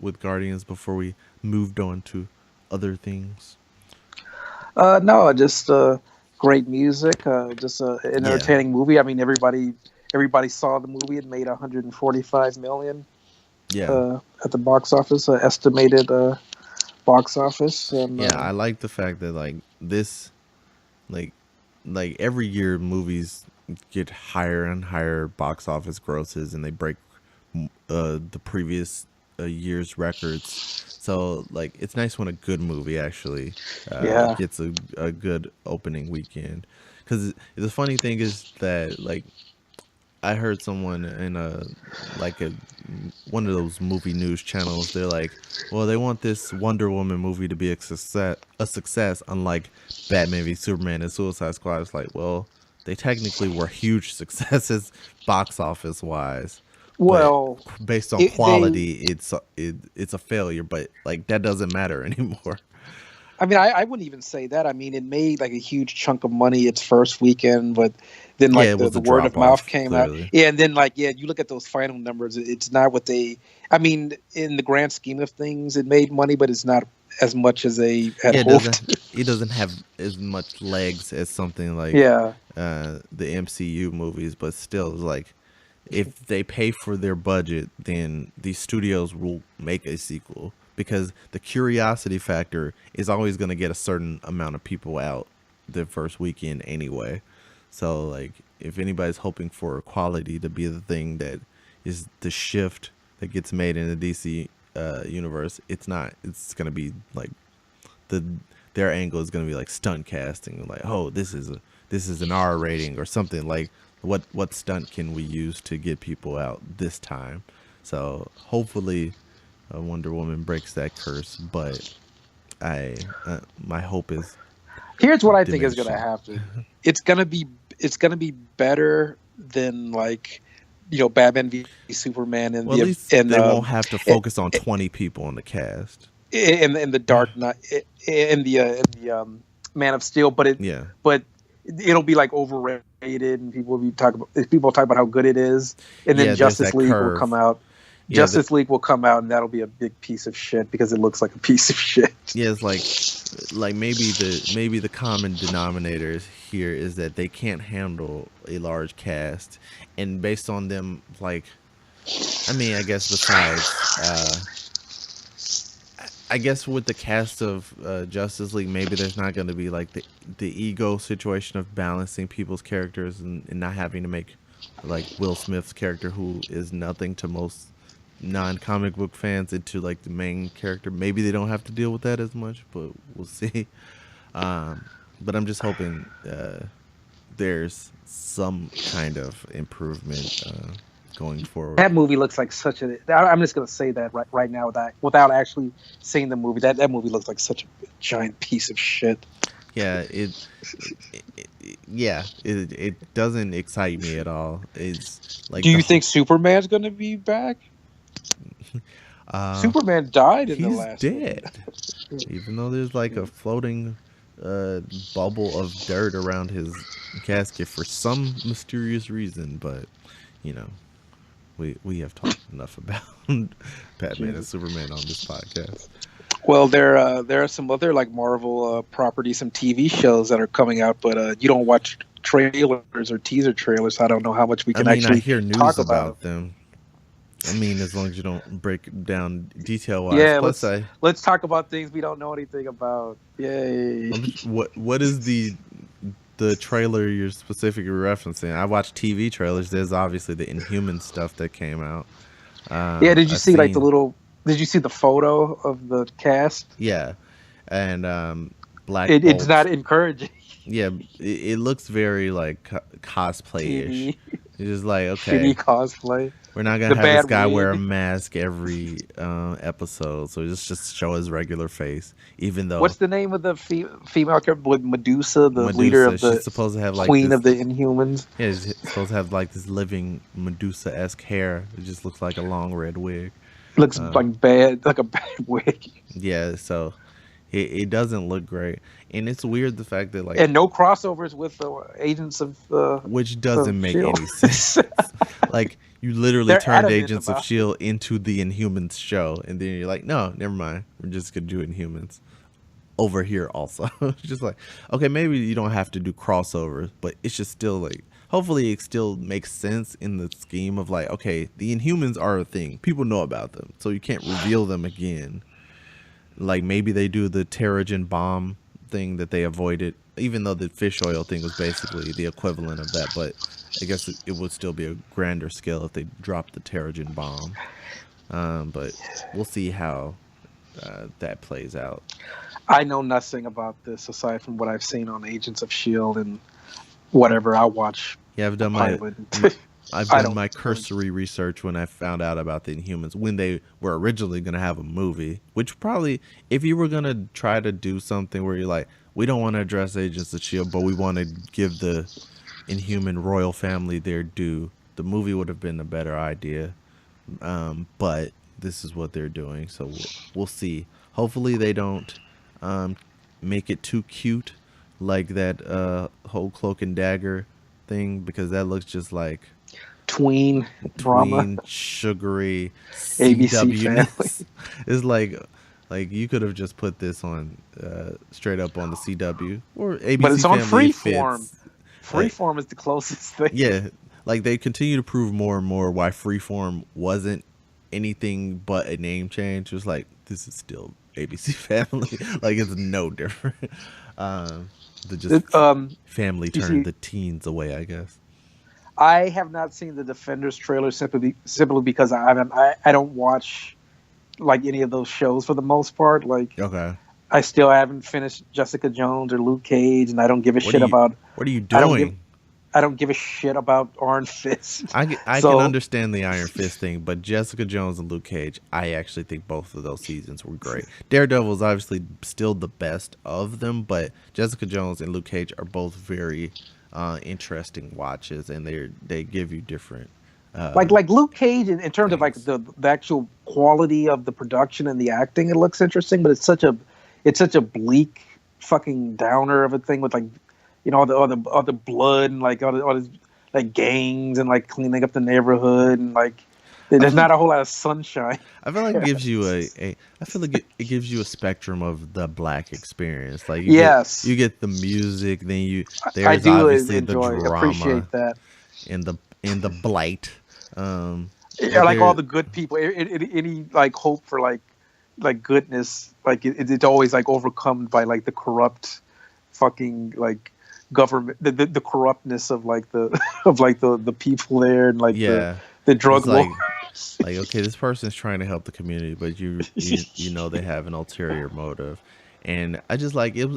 with Guardians before we moved on to other things? No, just great music. Just an Yeah, entertaining movie. I mean, everybody saw the movie. It made 145 million yeah. at the box office, estimated box office, and Yeah, I like the fact that like this, like, like every year movies get higher and higher box office grosses, and they break the previous year's records. So like, it's nice when a good movie actually yeah, gets a good opening weekend. Because the funny thing is that like I heard someone in a like a one of those movie news channels. They're like, well, they want this Wonder Woman movie to be a success, unlike Batman v Superman and Suicide Squad. It's like, well, they technically were huge successes box office wise, but well, based on they. quality, it's a failure. But like that doesn't matter anymore. I mean, I wouldn't even say that. I mean, it made like a huge chunk of money its first weekend, but then Yeah, like it was the a word drop of mouth off came out. clearly. Yeah, and then like, yeah, you look at those final numbers, it's not what they. I mean, in the grand scheme of things, it made money, but it's not as much as they had Yeah, hoped. it doesn't have as much legs as something like Yeah, the MCU movies, but still, like if they pay for their budget, then these studios will make a sequel because the curiosity factor is always going to get a certain amount of people out the first weekend anyway. So like if anybody's hoping for quality to be the thing that is the shift that gets made in the DC universe, it's not. It's going to be like the their angle is going to be like stunt casting, like, oh, this is an R rating or something. Like what stunt can we use to get people out this time? So hopefully Wonder Woman breaks that curse, but I my hope is here's what I think is gonna diminishing. happen. It's gonna be better than, like, Batman v Superman and Well, at the least they won't have to and, focus on 20 people in the cast. in the Dark Knight, in the Man of Steel, Yeah, but it'll be like overrated, and people talk about how good it is, and then yeah, there's Justice that League will come curve. out. Yeah, And that'll be a big piece of shit because it looks like a piece of shit. yeah, it's like maybe the common denominators here is that they can't handle a large cast, and based on them, like, I mean, I guess besides I guess with the cast of Justice League, maybe there's not going to be like the ego situation of balancing people's characters and not having to make like Will Smith's character, who is nothing to most non-comic book fans, into like the main character. Maybe they don't have to deal with that as much, but we'll see. But I'm just hoping there's some kind of improvement going forward. That movie looks like such a. I'm just gonna say that right now without actually seeing the movie. That movie looks like such a giant piece of shit. Yeah, it doesn't excite me at all. It's like Do you think Superman's gonna be back? uh Superman died in the he's last movie. dead. Even though there's like a floating bubble of dirt around his casket for some mysterious reason, but you know, we have talked enough about Batman and Jesus. Superman on this podcast. Well, there are some other like Marvel properties, some TV shows that are coming out, but you don't watch trailers or teaser trailers. So I don't know how much we I can mean, I actually hear news talk about them. about them. I mean, as long as you don't break it down detail wise. Yeah, Plus, let's talk about things we don't know anything about. Yay! what is the trailer you're specifically referencing? I watch TV trailers. There's obviously the Inhuman stuff that came out. Yeah, did you I've see like the seen, little? Did you see the photo of the cast? yeah, and Black It's Bolt. not encouraging. Yeah, it looks very like cosplay ish. TV It's just like, shitty okay, cosplay. we're not gonna The have this bad guy wear a wig. mask every episode, so just show his regular face. Even though What's the name of the female character with Medusa, the leader Medusa, of she's the supposed to have like queen of this. the Inhumans? Yeah, she's supposed to have like this living Medusa esque hair. It just looks like a long red wig. Looks Uh, like bad, like a bad wig, yeah, so it doesn't look great, and it's weird the fact that like, and no crossovers with the Agents which of doesn't make Shield. any sense. Like, you literally They're turned adamant Agents of about. Shield into the Inhumans show, and then you're like, no, never mind. We're just gonna do Inhumans over here also. It's just like, okay, maybe you don't have to do crossovers, but it's just still like, hopefully it still makes sense in the scheme of like, okay, the Inhumans are a thing. People know about them, so you can't reveal them again. Like, maybe they do the Terrigen bomb thing that they avoided, even though the fish oil thing was basically the equivalent of that, but I guess it would still be a grander scale if they dropped the Terrigen bomb. But we'll see how that plays out. I know nothing about this aside from what I've seen on Agents of Shield and whatever I watch Yeah, I've a done pilot. I've I done don't my really. cursory research when I found out about the Inhumans, when they were originally going to have a movie, which probably, if you were going to try to do something where you're like, we don't want to address Agents of S.H.I.E.L.D., but we want to give the Inhuman royal family their due, the movie would have been a better idea. But this is what they're doing, so we'll see. Hopefully they don't um, make it too cute, like that whole Cloak and Dagger thing, because that looks just like Tween drama, tween sugary ABC Family. CW-ness. It's like you could have just put this on straight up on the CW or But ABC it's on Family. It Freeform. fits. Like, Freeform is the closest thing. yeah, like they continue to prove more and more why Freeform wasn't anything but a name change. It was like, this is still ABC Family. Like, it's no different. Um, the just family You turned see, the teens away, I guess. I have not seen the Defenders trailer simply because I don't watch like any of those shows for the most part. Like Okay. I still haven't finished Jessica Jones or Luke Cage, and I don't give a What are shit you about. what are you I don't give doing? I don't give a shit about Iron Fist. I can So understand the Iron Fist thing, but Jessica Jones and Luke Cage, I actually think both of those seasons were great. Daredevil is obviously still the best of them, but Jessica Jones and Luke Cage are both very interesting watches, and they give you different like Luke Cage in terms of like things. the actual quality of the production and the acting, it looks interesting, but it's such a bleak fucking downer of a thing with like all the blood and like all this like gangs and like cleaning up the neighborhood and like I there's feel not a whole lot of sunshine. I feel like it gives you a I feel like it gives you a spectrum of the black experience. Like Yes, you get the music, then I there's do obviously the appreciate drama that. in the blight. Yeah, But like all there the good people, any like hope for like goodness, like it's always like overcome by like the corrupt fucking like government, the corruptness of like the of like the people there and like yeah, the drug it's war. like, okay, this person's trying to help the community, but you know they have an ulterior motive, and I just like it.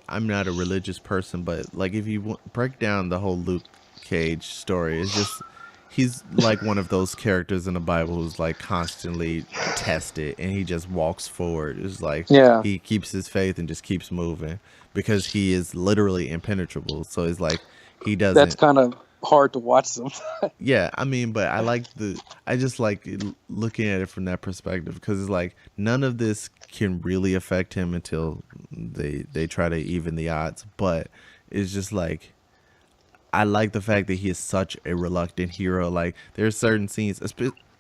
I'm not a religious person, but like if you break down the whole Luke Cage story, it's just he's like one of those characters in the Bible who's like constantly tested, and he just walks forward. It's like Yeah, he keeps his faith and just keeps moving because he is literally impenetrable. So it's like he that's doesn't. kind of hard to watch sometimes. Yeah, I mean, but I just like looking at it from that perspective because it's like none of this can really affect him until they try to even the odds. But it's just like I like the fact that he is such a reluctant hero. Like there's certain scenes,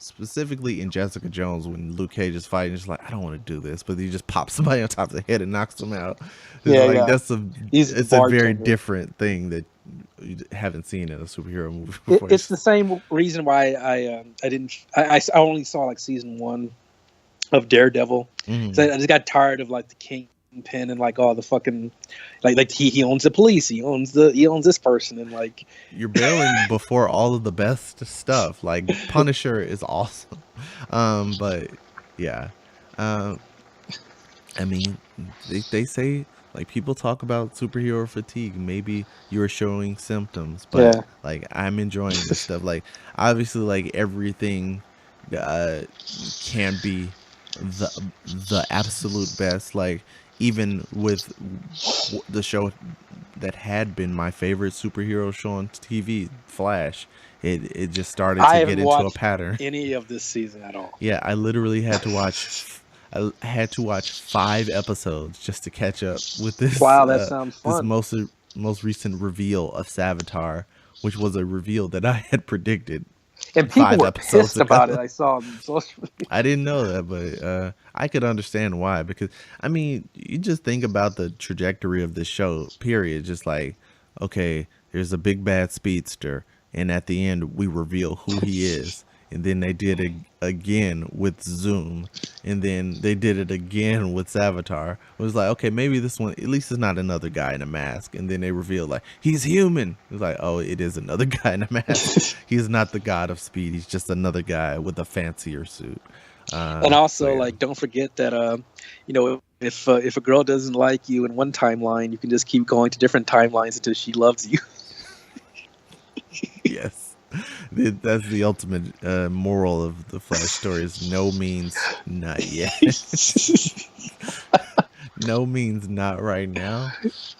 specifically in Jessica Jones when Luke Cage is fighting, it's like I don't want to do this, but he just pops somebody on top of the head and knocks them out. It's Yeah, like yeah. He's the it's a very bartender. different thing that you haven't seen in a superhero movie before. It's the same reason why I didn't I only saw like season 1 of Daredevil. So I just got tired of like the Kingpin and like all the fucking like he owns the police, he owns this person, and like You're bailing before all of the best stuff. Like Punisher is awesome, but yeah, um, I mean, they say like people talk about superhero fatigue. Maybe you're showing symptoms, but yeah. like I'm enjoying this stuff. Like obviously, like everything uh, can be the the absolute best. Like even with the show that had been my favorite superhero show on TV, Flash, it just started I to get haven't into a watched pattern. any of this season at all. Yeah, I literally had to watch. I had to watch 5 episodes just to catch up with Wow, that sounds this fun. most recent reveal of Savitar, which was a reveal that I had predicted And people 5 episodes were pissed ago. about it. I saw on social media. I didn't know that, but I could understand why. Because I mean, you just think about the trajectory of this show. Period. Just like, okay, there's a big bad speedster, and at the end we reveal who he is, and then they did it again with Zoom, and then they did it again with Savitar. It was like, okay, maybe this one at least is not another guy in a mask, and then they reveal like he's human. It's like, oh, it is another guy in a mask. He's not the god of speed. He's just another guy with a fancier suit. And So also, yeah. like, don't forget that if a girl doesn't like you in one timeline, you can just keep going to different timelines until she loves you. Yes, that's the ultimate moral of the Flash story: is no means not yet. No means not right now.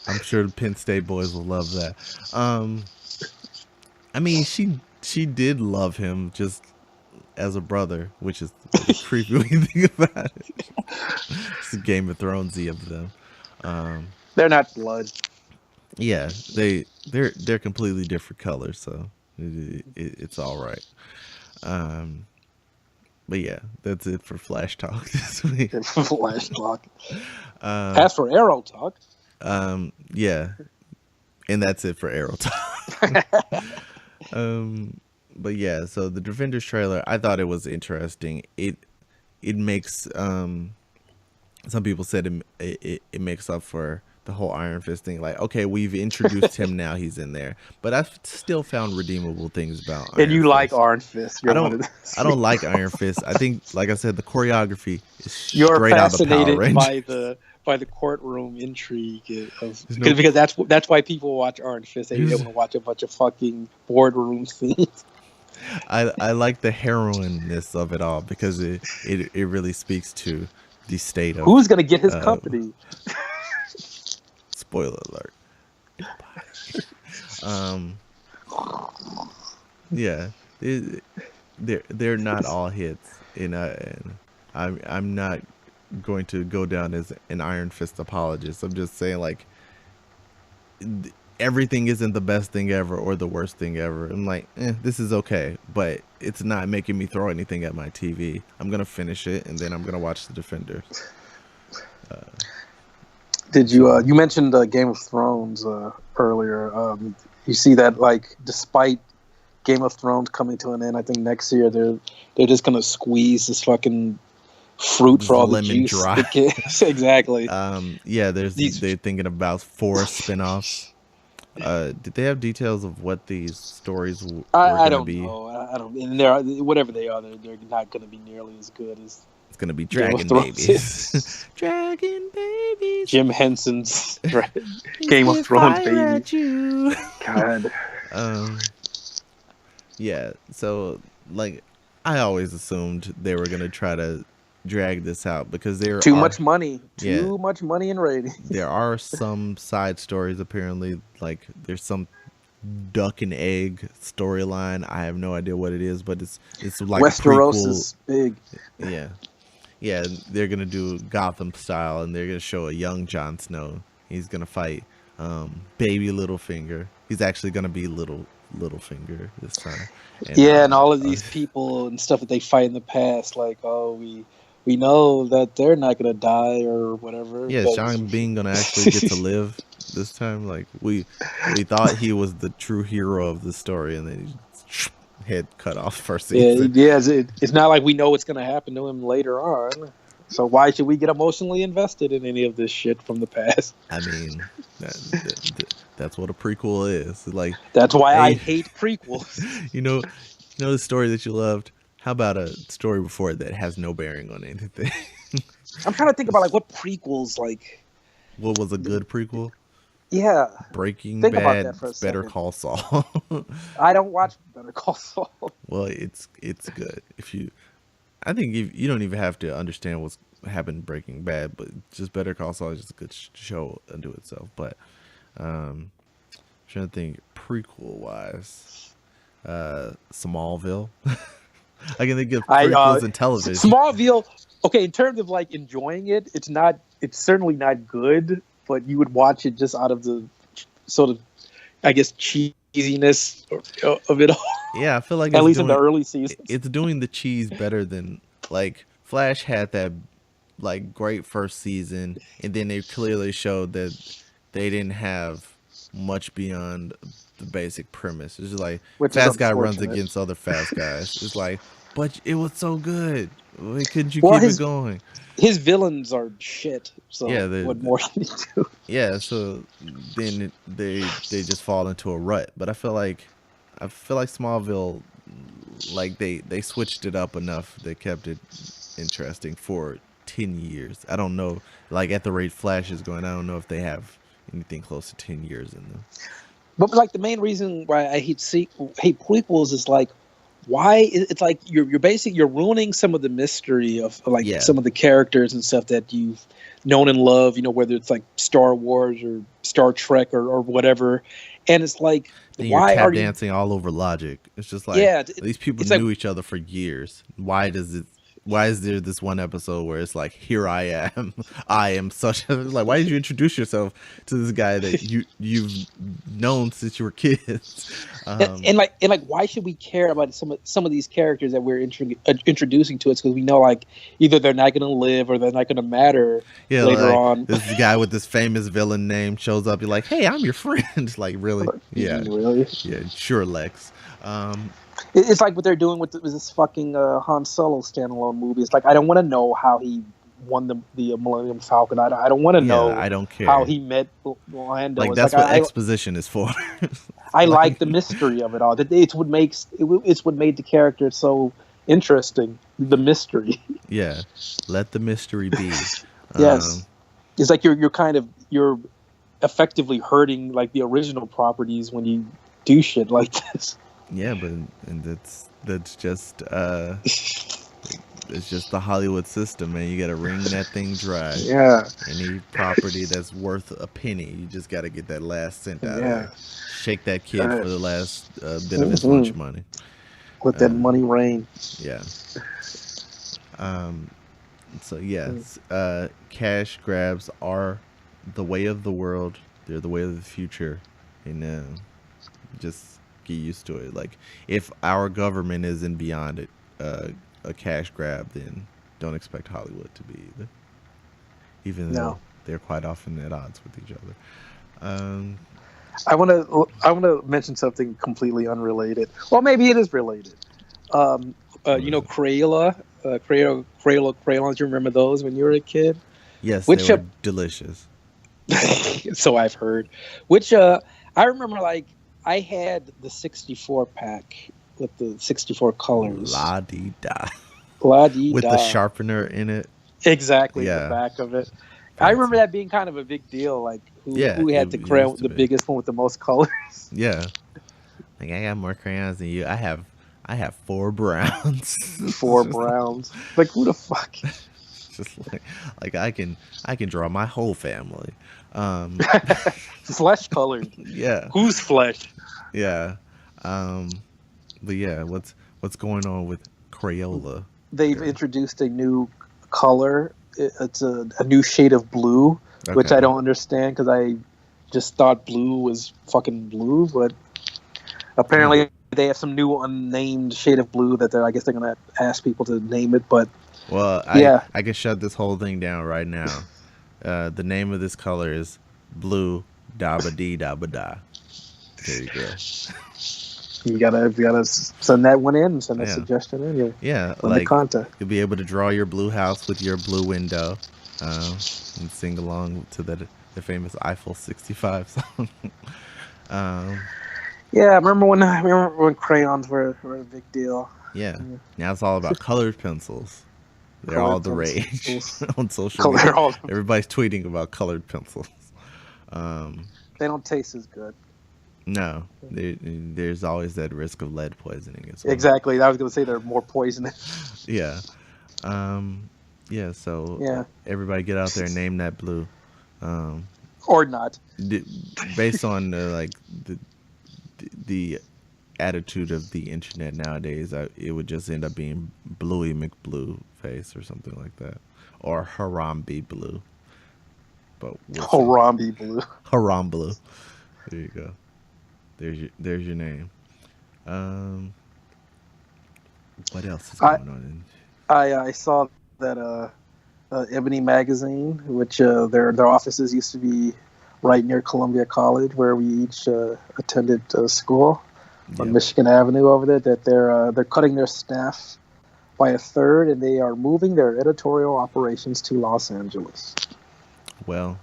I'm sure the Penn State boys will love that. Um, I mean, she did love him just as a brother, which is creepy when you think about it. It's a Game of Thronesy of them. Um, They're not blood. yeah, they're completely different colors, so it's all right. Um, but yeah, that's it for Flash Talk this week. Flash talk. Um, As for Arrow talk, yeah, and that's it for Arrow Talk. But yeah, so the Defenders trailer, I thought it was interesting. It makes some people said it makes up for the whole Iron Fist thing. Like, okay, we've introduced him, now he's in there, but I've still found redeemable things about and Iron you like Fist. Iron Fist. I You're one don't of I the, don't like Iron Fist. I think, like I said, the choreography is you're straight out of Power fascinated Rangers. by the courtroom intrigue of There's no because that's why people watch Iron Fist. They want to watch a bunch of fucking boardroom scenes. I like the heroineness of it all because it really speaks to the state of Who's gonna get his company? spoiler alert. Yeah, they're not all hits, and I'm not going to go down as an Iron Fist apologist. I'm just saying, like, everything isn't the best thing ever or the worst thing ever. I'm like, this is okay, but it's not making me throw anything at my TV. I'm gonna finish it, and then I'm gonna watch the Defenders. Did you you mentioned Game of Thrones earlier? You see that, like, despite Game of Thrones coming to an end, I think next year they're just gonna squeeze this fucking fruit Just for all the lemon juice. dry. It gets. Exactly. Yeah, they're thinking about 4 spin-offs. Did they have details of what these stories were I gonna don't be? know. I don't. And they're whatever they are, they're not gonna be nearly as good as It's gonna be Game of dragon Thrones babies. is. Dragon babies. Jim Henson's Game of Spit Thrones fire baby. at you. God. Yeah, so like I always assumed they were gonna try to drag this out because Too much money. Yeah. Too much money in ratings. there are some side stories apparently. Like there's some duck and egg storyline. I have no idea what it is, but it's like Westeros a prequel. is big. Yeah, they're gonna do Gotham style, and they're gonna show a young Jon Snow. He's gonna fight baby Littlefinger. he's actually gonna be Littlefinger this time. And Yeah, and all of these people and stuff that they fight in the past, like, oh, we know that they're not gonna die or whatever. yeah, but- Sean Bean gonna actually get to live this time. Like we thought he was the true hero of the story, and then he head cut off first season. Yeah, it's not like we know what's gonna happen to him later on. So why should we get emotionally invested in any of this shit from the past? I mean, that's what a prequel is. Like That's why I hey, hate prequels. you know the story that you loved. How about a story before it that has no bearing on anything? I'm trying to think about like what prequels like. What was a good prequel? Yeah, Breaking think about Bad, that for a Better second. Call Saul. I don't watch Better Call Saul. Well, it's good. I think you don't even have to understand what's happened in Breaking Bad, but just Better Call Saul is just a good show unto itself. But trying to think prequel wise, Smallville. I can think of prequels in television. Smallville. Okay, in terms of like enjoying it, it's not. It's certainly not good, but you would watch it just out of the sort of, I guess, cheesiness of it all. Yeah, I feel like at least in the early seasons, it's doing the cheese better than like Flash had that like great first season, and then they clearly showed that they didn't have much beyond the basic premise. It's just like Which is fast guy runs unfortunate. against other fast guys. It's like, but it was so good. Why couldn't you Well, keep it going? His villains are shit. So Yeah, what more can you do? Yeah, so then they just fall into a rut. But I feel like Smallville, like they switched it up enough. They kept it interesting for 10 years. I don't know, like at the rate Flash is going, I don't know if they have anything close to 10 years in them. But like the main reason why I hate prequels is like, why it's like you're ruining some of the mystery of like some of the characters and stuff that you've known and loved, you know, whether it's like Star Wars or Star Trek or whatever. And it's like, then why you're are dancing all over logic? It's just like, these people knew each other for years. Why is there this one episode where it's like, here I am such a, like, why did you introduce yourself to this guy that you've known since you were kids? And why should we care about some of these characters that we're introducing to us? Because we know like either they're not going to live or they're not going to matter later on. This guy with this famous villain name shows up. You're like, hey, I'm your friend. It's like, really? Yeah, really? Yeah, sure, Lex. It's like what they're doing with this fucking Han Solo standalone movie. It's like, I don't want to know how he won the Millennium Falcon. I don't want to know. I don't care how he met Lando. Like that's what exposition is for. I like the mystery of it all. It's what makes it's what made the character so interesting. The mystery. Yeah, let the mystery be. Yes, it's like you're effectively hurting like the original properties when you do shit like this. Yeah, and that's just it's just the Hollywood system, man. You got to wring that thing dry. Yeah. Any property that's worth a penny, you just got to get that last cent out of there. Shake that kid for the last bit of his lunch money. Let that money rain. Yeah. So yes, cash grabs are the way of the world. They're the way of the future, and just get used to it. Like if our government isn't beyond it, a cash grab, then don't expect Hollywood to be either. Even though they're quite often at odds with each other. I want to mention something completely unrelated. Well, maybe it is related. You know Crayola, crayons. You remember those when you were a kid? Yes, they were delicious. So I've heard. Which I remember, like I had the 64 pack with the 64 colors. La dee da. La dee da. With the sharpener in it. Exactly, the back of it. I remember that being kind of a big deal. Like who had the crayon, the biggest one with the most colors? Yeah. Like I got more crayons than you. I have 4 browns. 4 browns. Like who the fuck? Just like I can draw my whole family. Flesh colored. Yeah. Who's flesh? Yeah. But yeah, what's going on with Crayola? They've introduced a new color. It's a new shade of blue, which I don't understand because I just thought blue was fucking blue, but apparently they have some new unnamed shade of blue that I guess they're gonna ask people to name it. But well, yeah, I can shut this whole thing down right now. The name of this color is blue dabba dee dabba da. There you go. you gotta send that one in and send that Yeah. suggestion in. Yeah, the like content. you'll be able to draw your blue house with your blue window, and sing along to the famous Eiffel 65 song. Yeah, I remember when crayons were a big deal. Yeah. Now it's all about colored pencils. They're all the rage on social media. Everybody's tweeting about colored pencils. They don't taste as good. No, there's always that risk of lead poisoning as well. Exactly. I was going to say they're more poisonous. Yeah. Yeah. So everybody get out there and name that blue. Or not. Based on the attitude of the internet nowadays, it would just end up being Bluey McBlue face or something like that, or Harambe Blue. But Harambe Blue. Haram Blue. There you go. There's your name. What else is going on? I saw that Ebony magazine, which their offices used to be right near Columbia College, where we each attended school on Michigan Avenue over there. That they're cutting their staff by a third, and they are moving their editorial operations to Los Angeles. Well,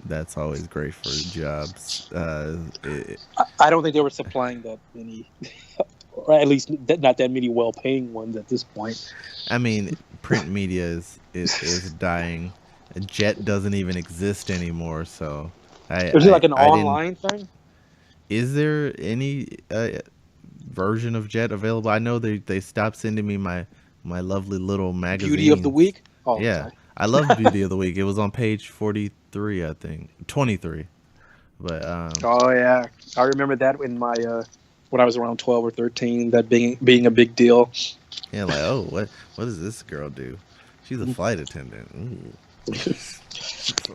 that's always great for jobs. I don't think they were supplying that many, or at least not that many well-paying ones at this point. I mean, print media is dying. Jet doesn't even exist anymore. So, is it like an online thing? Is there any version of Jet available? I know they stopped sending me my lovely little magazine. Beauty of the Week. Oh, yeah. sorry. I love Beauty of the Week. It was on page 43, I think. 23. But oh yeah, I remember that in my when I was around 12 or 13, that being a big deal. Yeah, like, oh, what does this girl do? She's a flight attendant.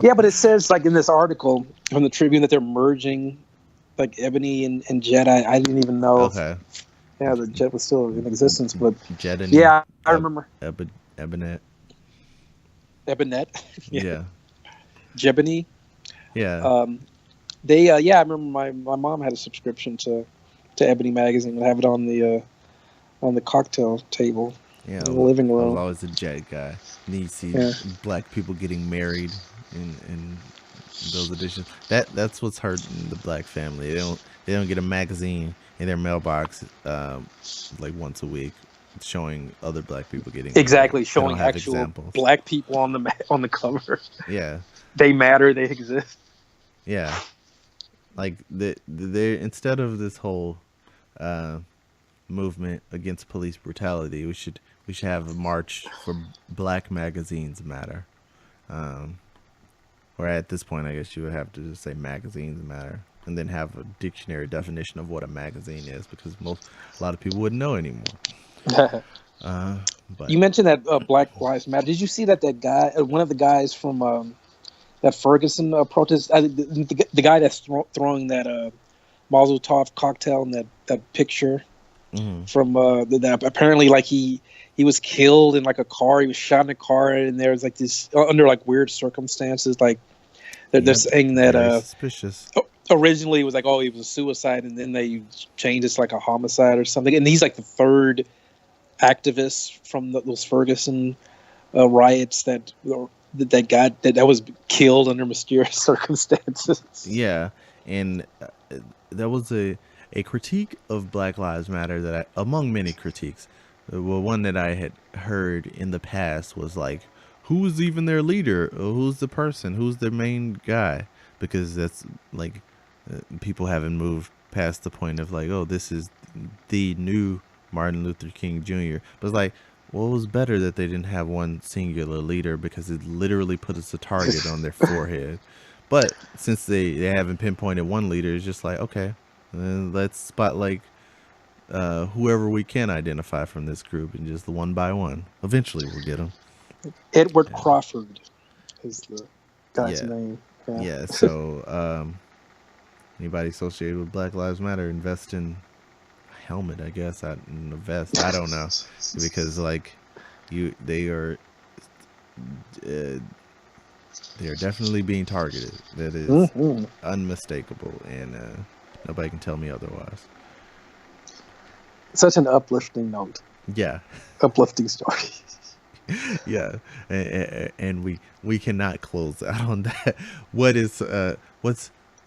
Yeah, but it says like in this article from the Tribune that they're merging like Ebony and Jet. I didn't even know. Okay. Yeah, the Jet was still in existence, but Jet and I remember. Ebonet. Ebonet. Yeah. Jebony. Yeah. I remember my mom had a subscription to Ebony magazine. I have it on the cocktail table in the living room. I was always a Jet guy. And you see black people getting married in those editions. That's what's hurting the black family. They don't get a magazine in their mailbox like once a week, showing other black people getting married. Showing actual examples. Black people on the cover. Yeah, they matter. They exist. Yeah, like they instead of this whole movement against police brutality, we should have a march for Black Magazines Matter. Or at this point, I guess you would have to just say magazines matter, and then have a dictionary definition of what a magazine is, because a lot of people wouldn't know anymore. But you mentioned that Black Lives Matter. Did you see that guy, one of the guys from that Ferguson protest, the guy that's throwing that Mazel Tov cocktail in that picture from that apparently like he was killed in like a car. He was shot in a car, and there's like this under like weird circumstances. Like they're saying that suspicious. Originally it was like, oh, he was a suicide, and then they changed it to like a homicide or something. And he's like the third activist from those Ferguson riots that was killed under mysterious circumstances. Yeah, and that was a critique of Black Lives Matter that among many critiques. Well, one that I had heard in the past was like, who's even their leader? Who's the person? Who's their main guy? Because that's like, people haven't moved past the point of like, oh, this is the new Martin Luther King Jr. But it's like, well, it was better that they didn't have one singular leader, because it literally put us a target on their forehead. But since they haven't pinpointed one leader, it's just like, okay, let's spotlight whoever we can identify from this group, and just one by one. Eventually we'll get them. Edward Crawford is the guy's name. Yeah. So anybody associated with Black Lives Matter, invest in a helmet, I guess, in a vest. I don't know, because like uh, they are definitely being targeted. That is unmistakable, and nobody can tell me otherwise. Such an uplifting note. Yeah. Uplifting story. Yeah, and we cannot close out on that. What's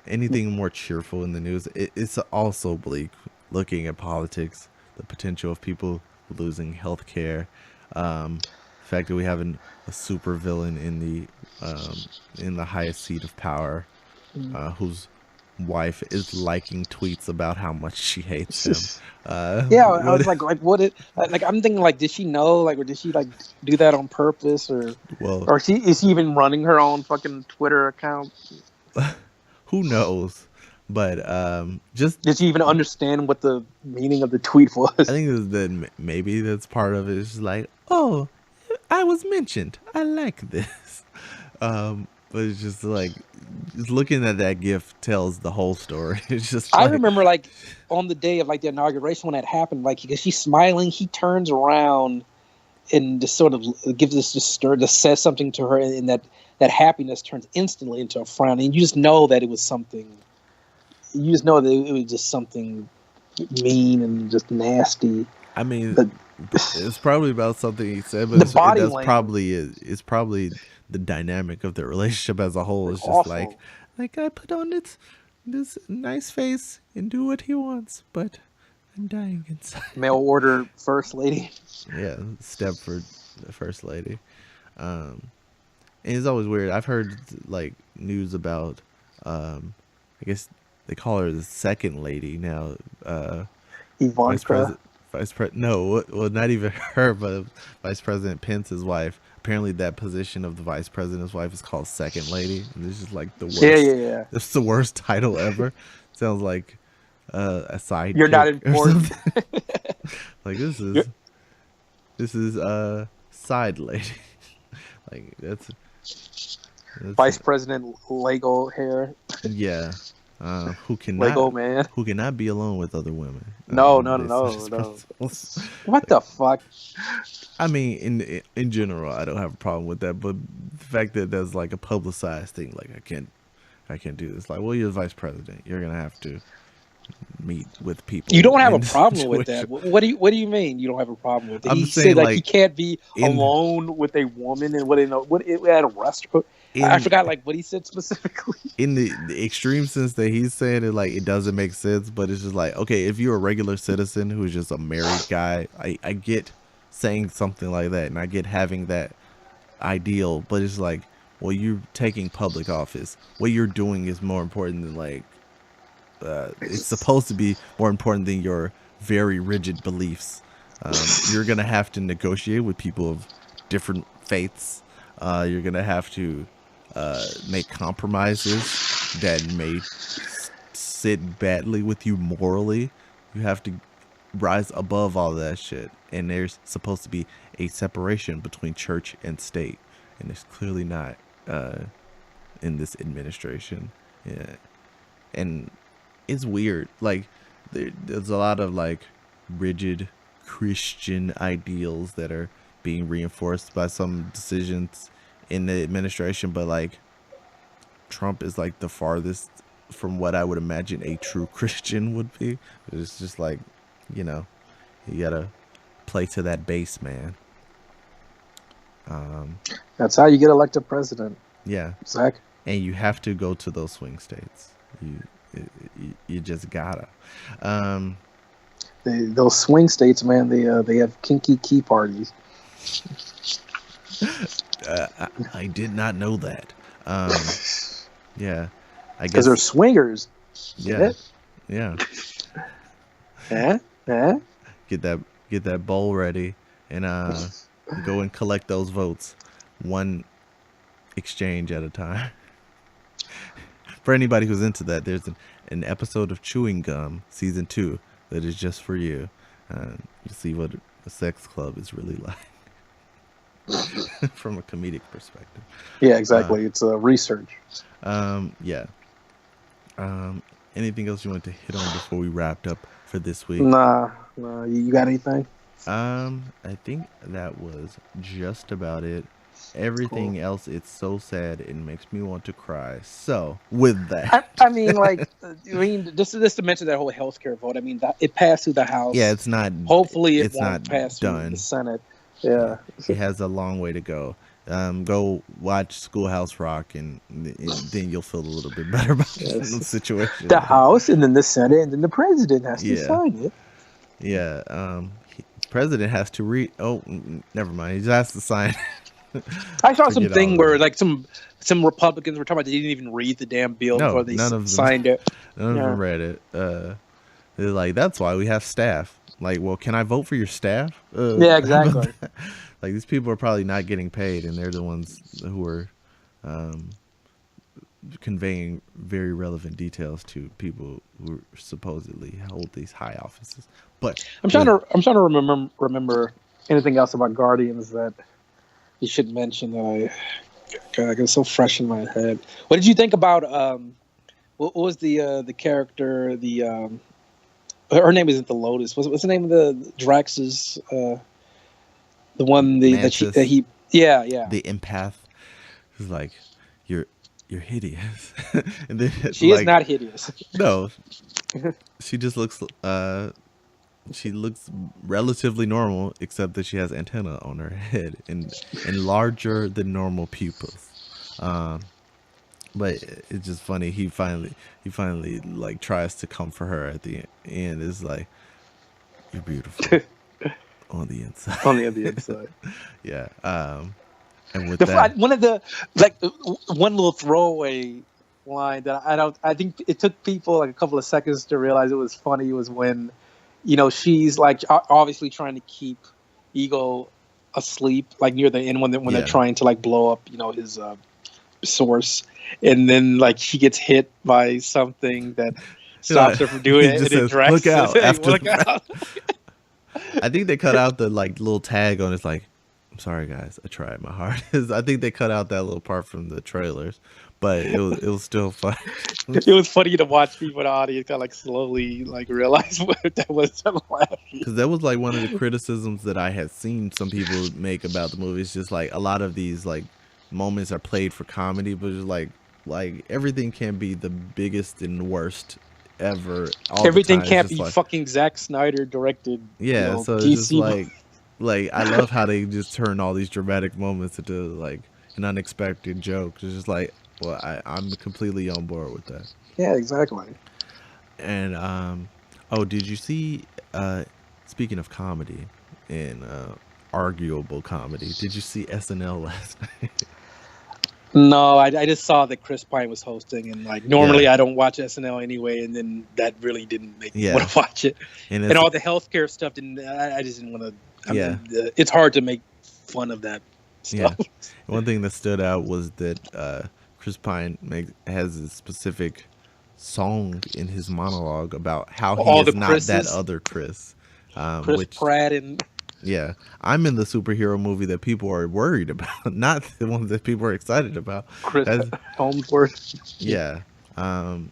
anything more cheerful in the news? It's also bleak. Looking at politics, the potential of people losing health care, the fact that we have a super villain in the highest seat of power, whose wife is liking tweets about how much she hates him. Yeah, I was like, what? I'm thinking, like, did she know, like, or did she like do that on purpose, or is she even running her own fucking Twitter account? Who knows? But just did she even understand what the meaning of the tweet was? I think that maybe that's part of it. It's just like, oh, I was mentioned. I like this. But it's just like, just looking at that GIF tells the whole story. It's just I remember, like, on the day of like the inauguration when that happened, like, because she's smiling, he turns around and just sort of gives this just says something to her, and that happiness turns instantly into a frown, and you just know that it was something. You just know that it was just something mean and just nasty. I mean, it's probably about something he said, but it's probably the dynamic of the relationship as a whole. It's just awful. like I put on this nice face and do what he wants, but I'm dying inside. Mail order first lady. Yeah, Stepford first lady. And it's always weird. I've heard like news about I guess they call her the second lady now. Ivanka. No, well, not even her, but Vice President Pence's wife. Apparently, that position of the Vice President's wife is called Second Lady. And this is like the worst. Yeah. It's the worst title ever. Sounds like a side. You're not important. Like this is side lady. Like that's Vice President Lego hair. Yeah. Who cannot be alone with other women. No. What the fuck? I mean, in general, I don't have a problem with that, but the fact that there's like a publicized thing, like I can't do this. Like, well, you're the vice president. You're gonna have to meet with people. You don't have a problem with that. What do you mean you don't have a problem with it? I'm he saying, said like he can't be alone with a woman and what at a restaurant. I forgot like what he said specifically. In the extreme sense that he's saying it, like it doesn't make sense, but it's just like, okay, if you're a regular citizen who's just a married guy, I get saying something like that, and I get having that ideal, but it's like, well, you're taking public office. What you're doing is more important than like it's supposed to be more important than your very rigid beliefs. You're gonna have to negotiate with people of different faiths. You're gonna have to make compromises that may sit badly with you morally. You have to rise above all that shit, and there's supposed to be a separation between church and state, and it's clearly not in this administration. Yeah, and it's weird. Like there's a lot of like rigid Christian ideals that are being reinforced by some decisions in the administration, but like Trump is like the farthest from what I would imagine a true Christian would be. It's just like, you know, you gotta play to that base, man. That's how you get elected president. Yeah, Zach. And you have to go to those swing states. You just gotta. Those swing states, man. They have kinky key parties. I did not know that. Yeah, I guess because they're swingers. Yeah, yeah. Get that bowl ready and go and collect those votes, one exchange at a time. For anybody who's into that, there's an episode of Chewing Gum season 2 that is just for you. You see what a sex club is really like. from a comedic perspective. Yeah, exactly. It's research. Yeah. Anything else you want to hit on before we wrapped up for this week? Nah. You got anything? I think that was just about it. Cool. Everything else, it's so sad, it makes me want to cry. So, with that, I mean, like, just to mention that whole healthcare vote. I mean, it passed through the yeah, House. it's not, Hopefully, it it's not won't pass through the done. Senate. Yeah, Yeah. it has a long way to go. Go watch Schoolhouse Rock, and then you'll feel a little bit better about the Yes. situation. The House, and then the Senate, and then the president has to Yeah. sign it. Yeah, president has to read. Oh, never mind. He just has to sign. I saw Forget all something where that. like some Republicans were talking about they didn't even read the damn bill No, before they none of them. signed it. None of Yeah. them read it. They're like, that's why we have staff. Like, well, can I vote for your staff? Yeah, how about exactly. that? Like, these people are probably not getting paid, and they're the ones who are conveying very relevant details to people who supposedly hold these high offices. But I'm trying to remember anything else about Guardians that you should mention that God, it's so fresh in my head. What did you think about what was the character her name isn't the Lotus. What's the name of the Drax's the one Mantis, that he yeah. the empath, is like, you're hideous, and then She is not hideous. No, she just looks she looks relatively normal, except that she has antenna on her head and larger than normal pupils. But it's just funny. He finally like tries to comfort her at the end. It's like, you're beautiful on the inside. On the other side. Yeah. And with that, One of the one little throwaway line that I think it took people like a couple of seconds to realize it was funny was when she's like obviously trying to keep Ego asleep like near the end when they're trying to like blow up his source, and then like she gets hit by something that stops her from doing it, and it drags. Look out! Look out. I think they cut out the like little tag on. It's like, I'm sorry guys, I tried my hardest. I think they cut out that little part from the trailers, but it was still fun. It was funny to watch people in the audience kind of like slowly like realize what that was laughing. Because that was like one of the criticisms that I had seen some people make about the movie. It's just like a lot of these like moments are played for comedy, but it's like everything can be the biggest and worst ever. Everything can't be like, fucking Zack Snyder directed. Yeah, so DC. it's just like I love how they just turn all these dramatic moments into like an unexpected joke. It's just like, well, I'm completely on board with that. Yeah, exactly. And did you see? Speaking of comedy and arguable comedy, did you see SNL last night? No, I just saw that Chris Pine was hosting, and like normally I don't watch SNL anyway, and then that really didn't make me want to watch it. And all the healthcare stuff didn't. I just didn't want to. I mean, it's hard to make fun of that stuff. Yeah. One thing that stood out was that Chris Pine has a specific song in his monologue about how he is not that other Chris. Chris Pratt and. Yeah, I'm in the superhero movie that people are worried about, not the ones that people are excited about. Chris Helmsworth. Yeah, so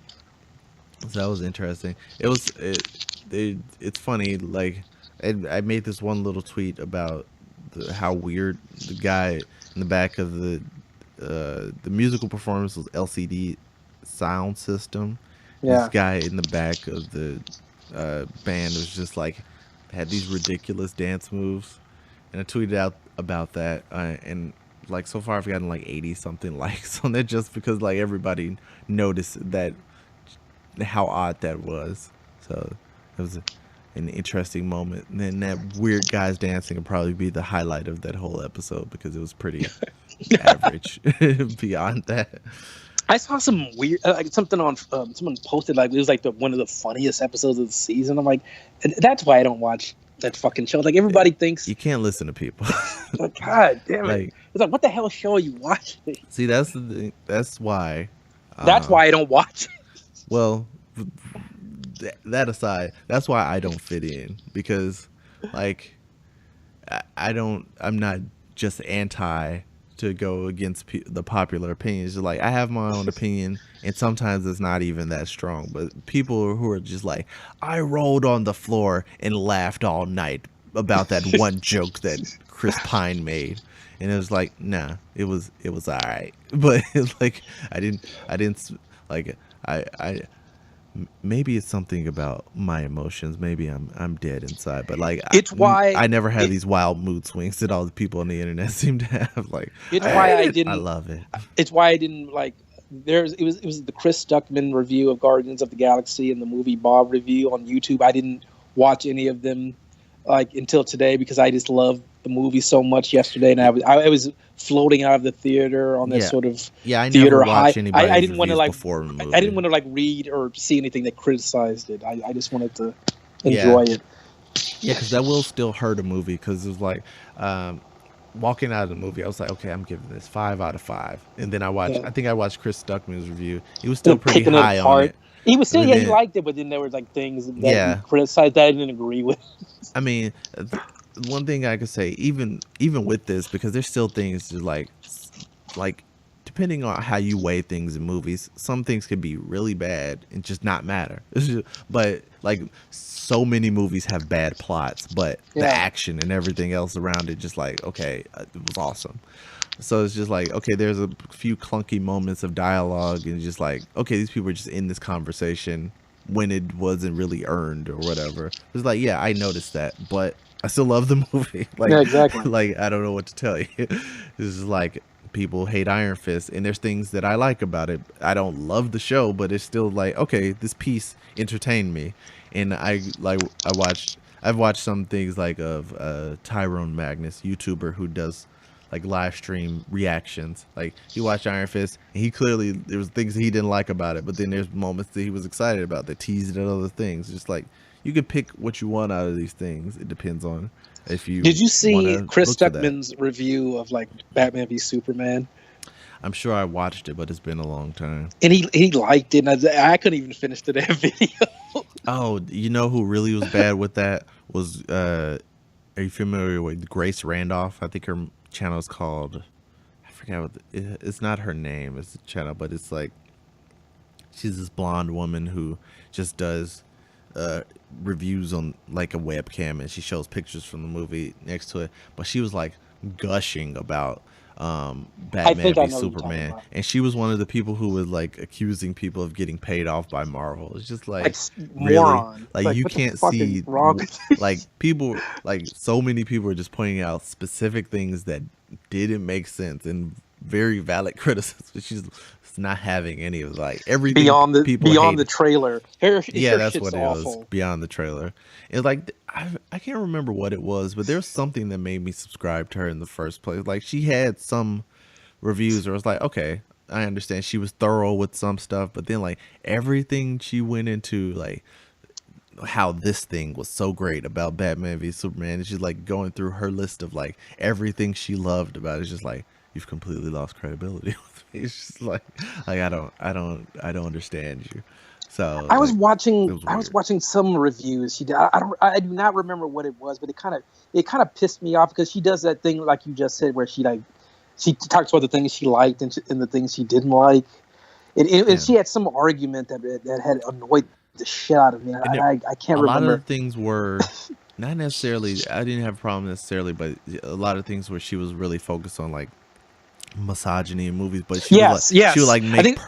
that was interesting. It's funny. Like, I made this one little tweet about how weird the guy in the back of the musical performance was LCD sound system. Yeah. This guy in the back of the band was just like, had these ridiculous dance moves, and I tweeted out about that, and like so far I've gotten like 80 something likes on it, just because like everybody noticed that how odd that was. So it was an interesting moment, and then that weird guy's dancing would probably be the highlight of that whole episode, because it was pretty average beyond that. I saw some weird, like something on someone posted like it was like one of the funniest episodes of the season. I'm like, that's why I don't watch that fucking show. Like everybody thinks you can't listen to people. Like, God damn it! Like, it's like, what the hell show are you watching? See, that's why. That's why I don't watch it. Well, that aside, that's why I don't fit in, because like I'm not just anti to go against the popular opinion. It's just like I have my own opinion, and sometimes it's not even that strong. But people who are just like, I rolled on the floor and laughed all night about that one joke that Chris Pine made, and it was like, nah, it was all right. But it's like I didn't like I maybe it's something about my emotions. Maybe I'm dead inside. But like it's why I never had these wild mood swings that all the people on the internet seem to have. Like it's why I didn't. I love it. It's why I didn't like. It was the Chris Stuckman review of Guardians of the Galaxy and the movie Bob review on YouTube. I didn't watch any of them like until today because I just loved the movie so much yesterday, and I was floating out of the theater on this sort of I theater never watched high. anybody's I didn't want to like before the movie. I didn't want to like read or see anything that criticized it. I just wanted to enjoy it. Yeah, because that will still hurt a movie because it was like walking out of the movie, I was like, okay, I'm giving this 5 out of 5, and then I think I watched Chris Stuckman's review. He was still pretty high on it. He was saying he liked it, but then there was like things that he criticized that I didn't agree with. I mean, one thing I could say, even with this, because there's still things to like depending on how you weigh things in movies, some things could be really bad and just not matter. But like so many movies have bad plots, but the action and everything else around it, just like, okay, it was awesome. So it's just like, okay, there's a few clunky moments of dialogue and just like, okay, these people are just in this conversation when it wasn't really earned or whatever. It's like, yeah, I noticed that, but I still love the movie. Like, yeah, exactly. Like, I don't know what to tell you. This is like, people hate Iron Fist, and there's things that I like about it. I don't love the show, but it's still like, okay, this piece entertained me. And I've watched some things like of Tyrone Magnus, YouTuber who does like live stream reactions. Like he watched Iron Fist and he clearly, there was things that he didn't like about it, but then there's moments that he was excited about that teased at other things. Just like, you can pick what you want out of these things. It depends on if you. Did you see Chris Stuckman's review of like Batman v Superman? I'm sure I watched it, but it's been a long time. And he liked it, and I couldn't even finish the damn video. Oh, you know who really was bad with that was are you familiar with Grace Randolph? I think her channel is called, I forget what it's not her name, it's a channel, but it's like she's this blonde woman who just does reviews on like a webcam, and she shows pictures from the movie next to it, but she was like gushing about Batman v Superman, and she was one of the people who was like accusing people of getting paid off by Marvel. It's just like really, moron. Like you can't see like people, like so many people are just pointing out specific things that didn't make sense and very valid criticism. She's not having any of like everything beyond the trailer. Yeah, that's what it was. Beyond the trailer. It's like I can't remember what it was, but there's something that made me subscribe to her in the first place. Like she had some reviews where it was like, okay, I understand she was thorough with some stuff, but then like everything she went into, like how this thing was so great about Batman v Superman, and she's like going through her list of like everything she loved about it. It's just like, you've completely lost credibility with me. It's just like I don't understand you. So I was watching some reviews she did. I do not remember what it was, but it kind of pissed me off because she does that thing like you just said, where she talks about the things she liked and the things she didn't like, and she had some argument that had annoyed the shit out of me. I can't remember. A lot of things were not necessarily. I didn't have a problem necessarily, but a lot of things where she was really focused on like misogyny in movies, but she would like make. I think,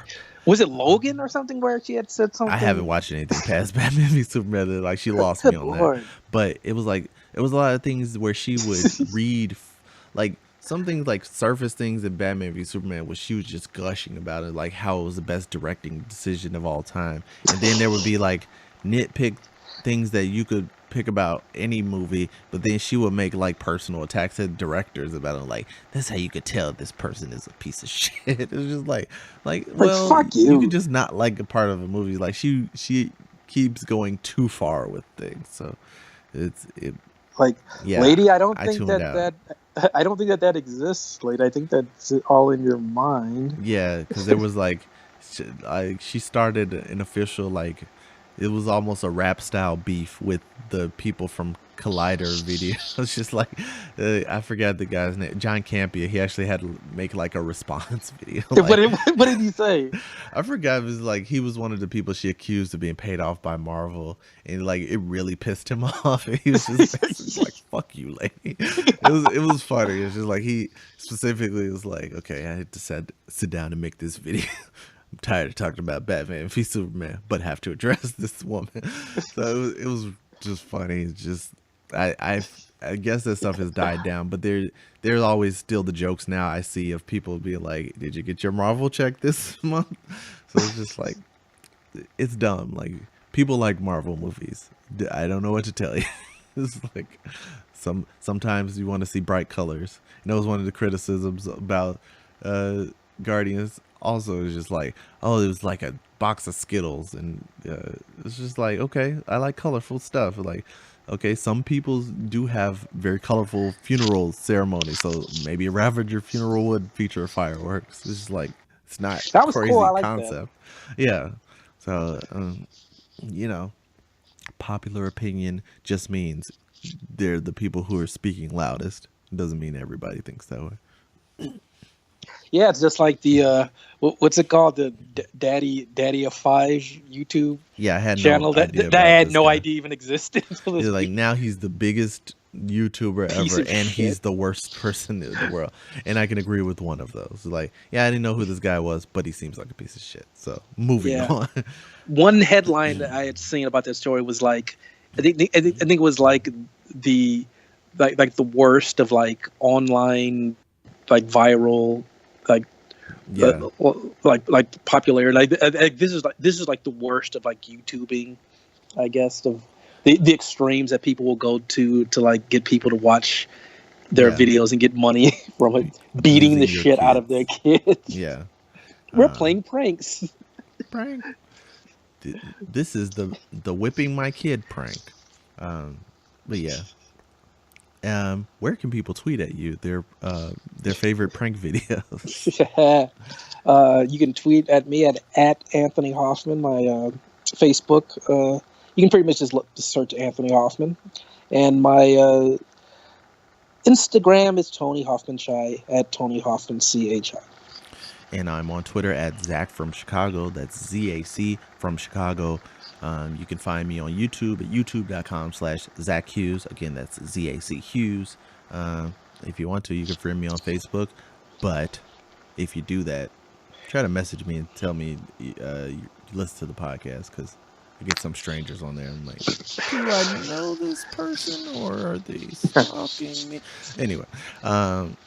was it Logan or something where she had said something? I haven't watched anything past Batman v Superman. Like she lost me on that. But it was a lot of things where she would read, like some things like surface things in Batman v Superman, where she was just gushing about it, like how it was the best directing decision of all time. And then there would be like nitpick things that you could pick about any movie, but then she would make like personal attacks at directors about it, like that's how you could tell this person is a piece of shit. It's just like well, fuck you. You could just not like a part of a movie. Like she keeps going too far with things, so lady, I don't think that exists, lady. I think that's all in your mind. Yeah, because there was like she started an official, like it was almost a rap style beef with the people from Collider video. It's just like I forgot the guy's name, John Campia. He actually had to make like a response video. Like, what did he say? I forgot. It was like he was one of the people she accused of being paid off by Marvel, and like it really pissed him off. And he was just like, "Fuck you, lady." It was funny. It's just like he specifically was like, "Okay, I had to sit down and make this video. I'm tired of talking about Batman v Superman, but have to address this woman." So it was just funny. It's just I guess that stuff has died down, but there's always still the jokes now I see of people being like, "Did you get your Marvel check this month?" So it's just like, it's dumb. Like, people like Marvel movies. I don't know what to tell you. It's like sometimes you want to see bright colors. And that was one of the criticisms about Guardians. Also, it's just like, oh, it was like a box of Skittles, and it's just like, okay, I like colorful stuff. Like, okay, some people do have very colorful funeral ceremonies, so maybe a Ravager funeral would feature fireworks. It's just like, it's not That was crazy cool. I like concept. Yeah. So, you know, popular opinion just means they're the people who are speaking loudest. It doesn't mean everybody thinks that way. Yeah, it's just like the what's it called, the Daddy of Five YouTube I had channel no that I had no idea even existed. He's like, now he's the biggest YouTuber ever, and he's the worst person in the world. And I can agree with one of those. Like, yeah, I didn't know who this guy was, but he seems like a piece of shit. So moving on. One headline that I had seen about that story was like, I think it was like the worst of like online, like viral, like like popularity. Like this is like the worst of like YouTubing, I guess, of the extremes that people will go to like get people to watch their videos and get money from it, beating the shit out of their kids. Yeah, we're playing pranks. Prank. This is the whipping my kid prank. But yeah. Where can people tweet at you their favorite prank videos? You can tweet at me at Anthony Hoffman. My Facebook. You can pretty much just search Anthony Hoffman, and my Instagram is Tony Hoffman Chai at Tony Hoffman CHI. And I'm on Twitter at Zach from Chicago. That's ZAC from Chicago. You can find me on YouTube at youtube.com/Zach Hughes. Again, that's ZAC Hughes. If you want to, you can friend me on Facebook. But if you do that, try to message me and tell me you listen to the podcast, because I get some strangers on there. I'm like, do I know this person, or are they stalking me? Anyway,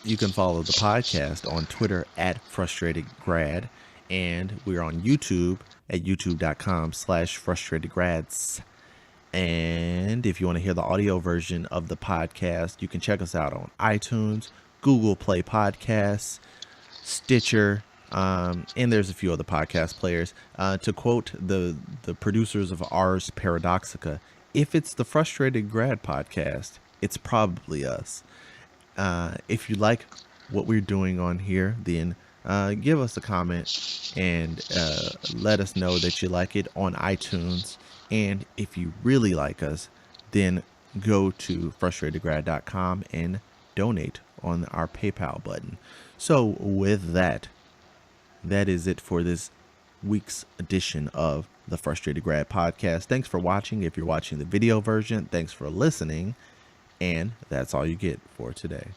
you can follow the podcast on Twitter at FrustratedGrad, and we're on YouTube at youtube.com/FrustratedGrads. And if you want to hear the audio version of the podcast, you can check us out on iTunes, Google Play Podcasts, Stitcher, and there's a few other podcast players. To quote the producers of Ars Paradoxica, if it's the Frustrated Grad podcast, it's probably us. If you like what we're doing on here, then give us a comment and let us know that you like it on iTunes. And if you really like us, then go to frustratedgrad.com and donate on our PayPal button. So with that is it for this week's edition of the Frustrated Grad podcast. Thanks for watching. If you're watching the video version, thanks for listening. And that's all you get for today.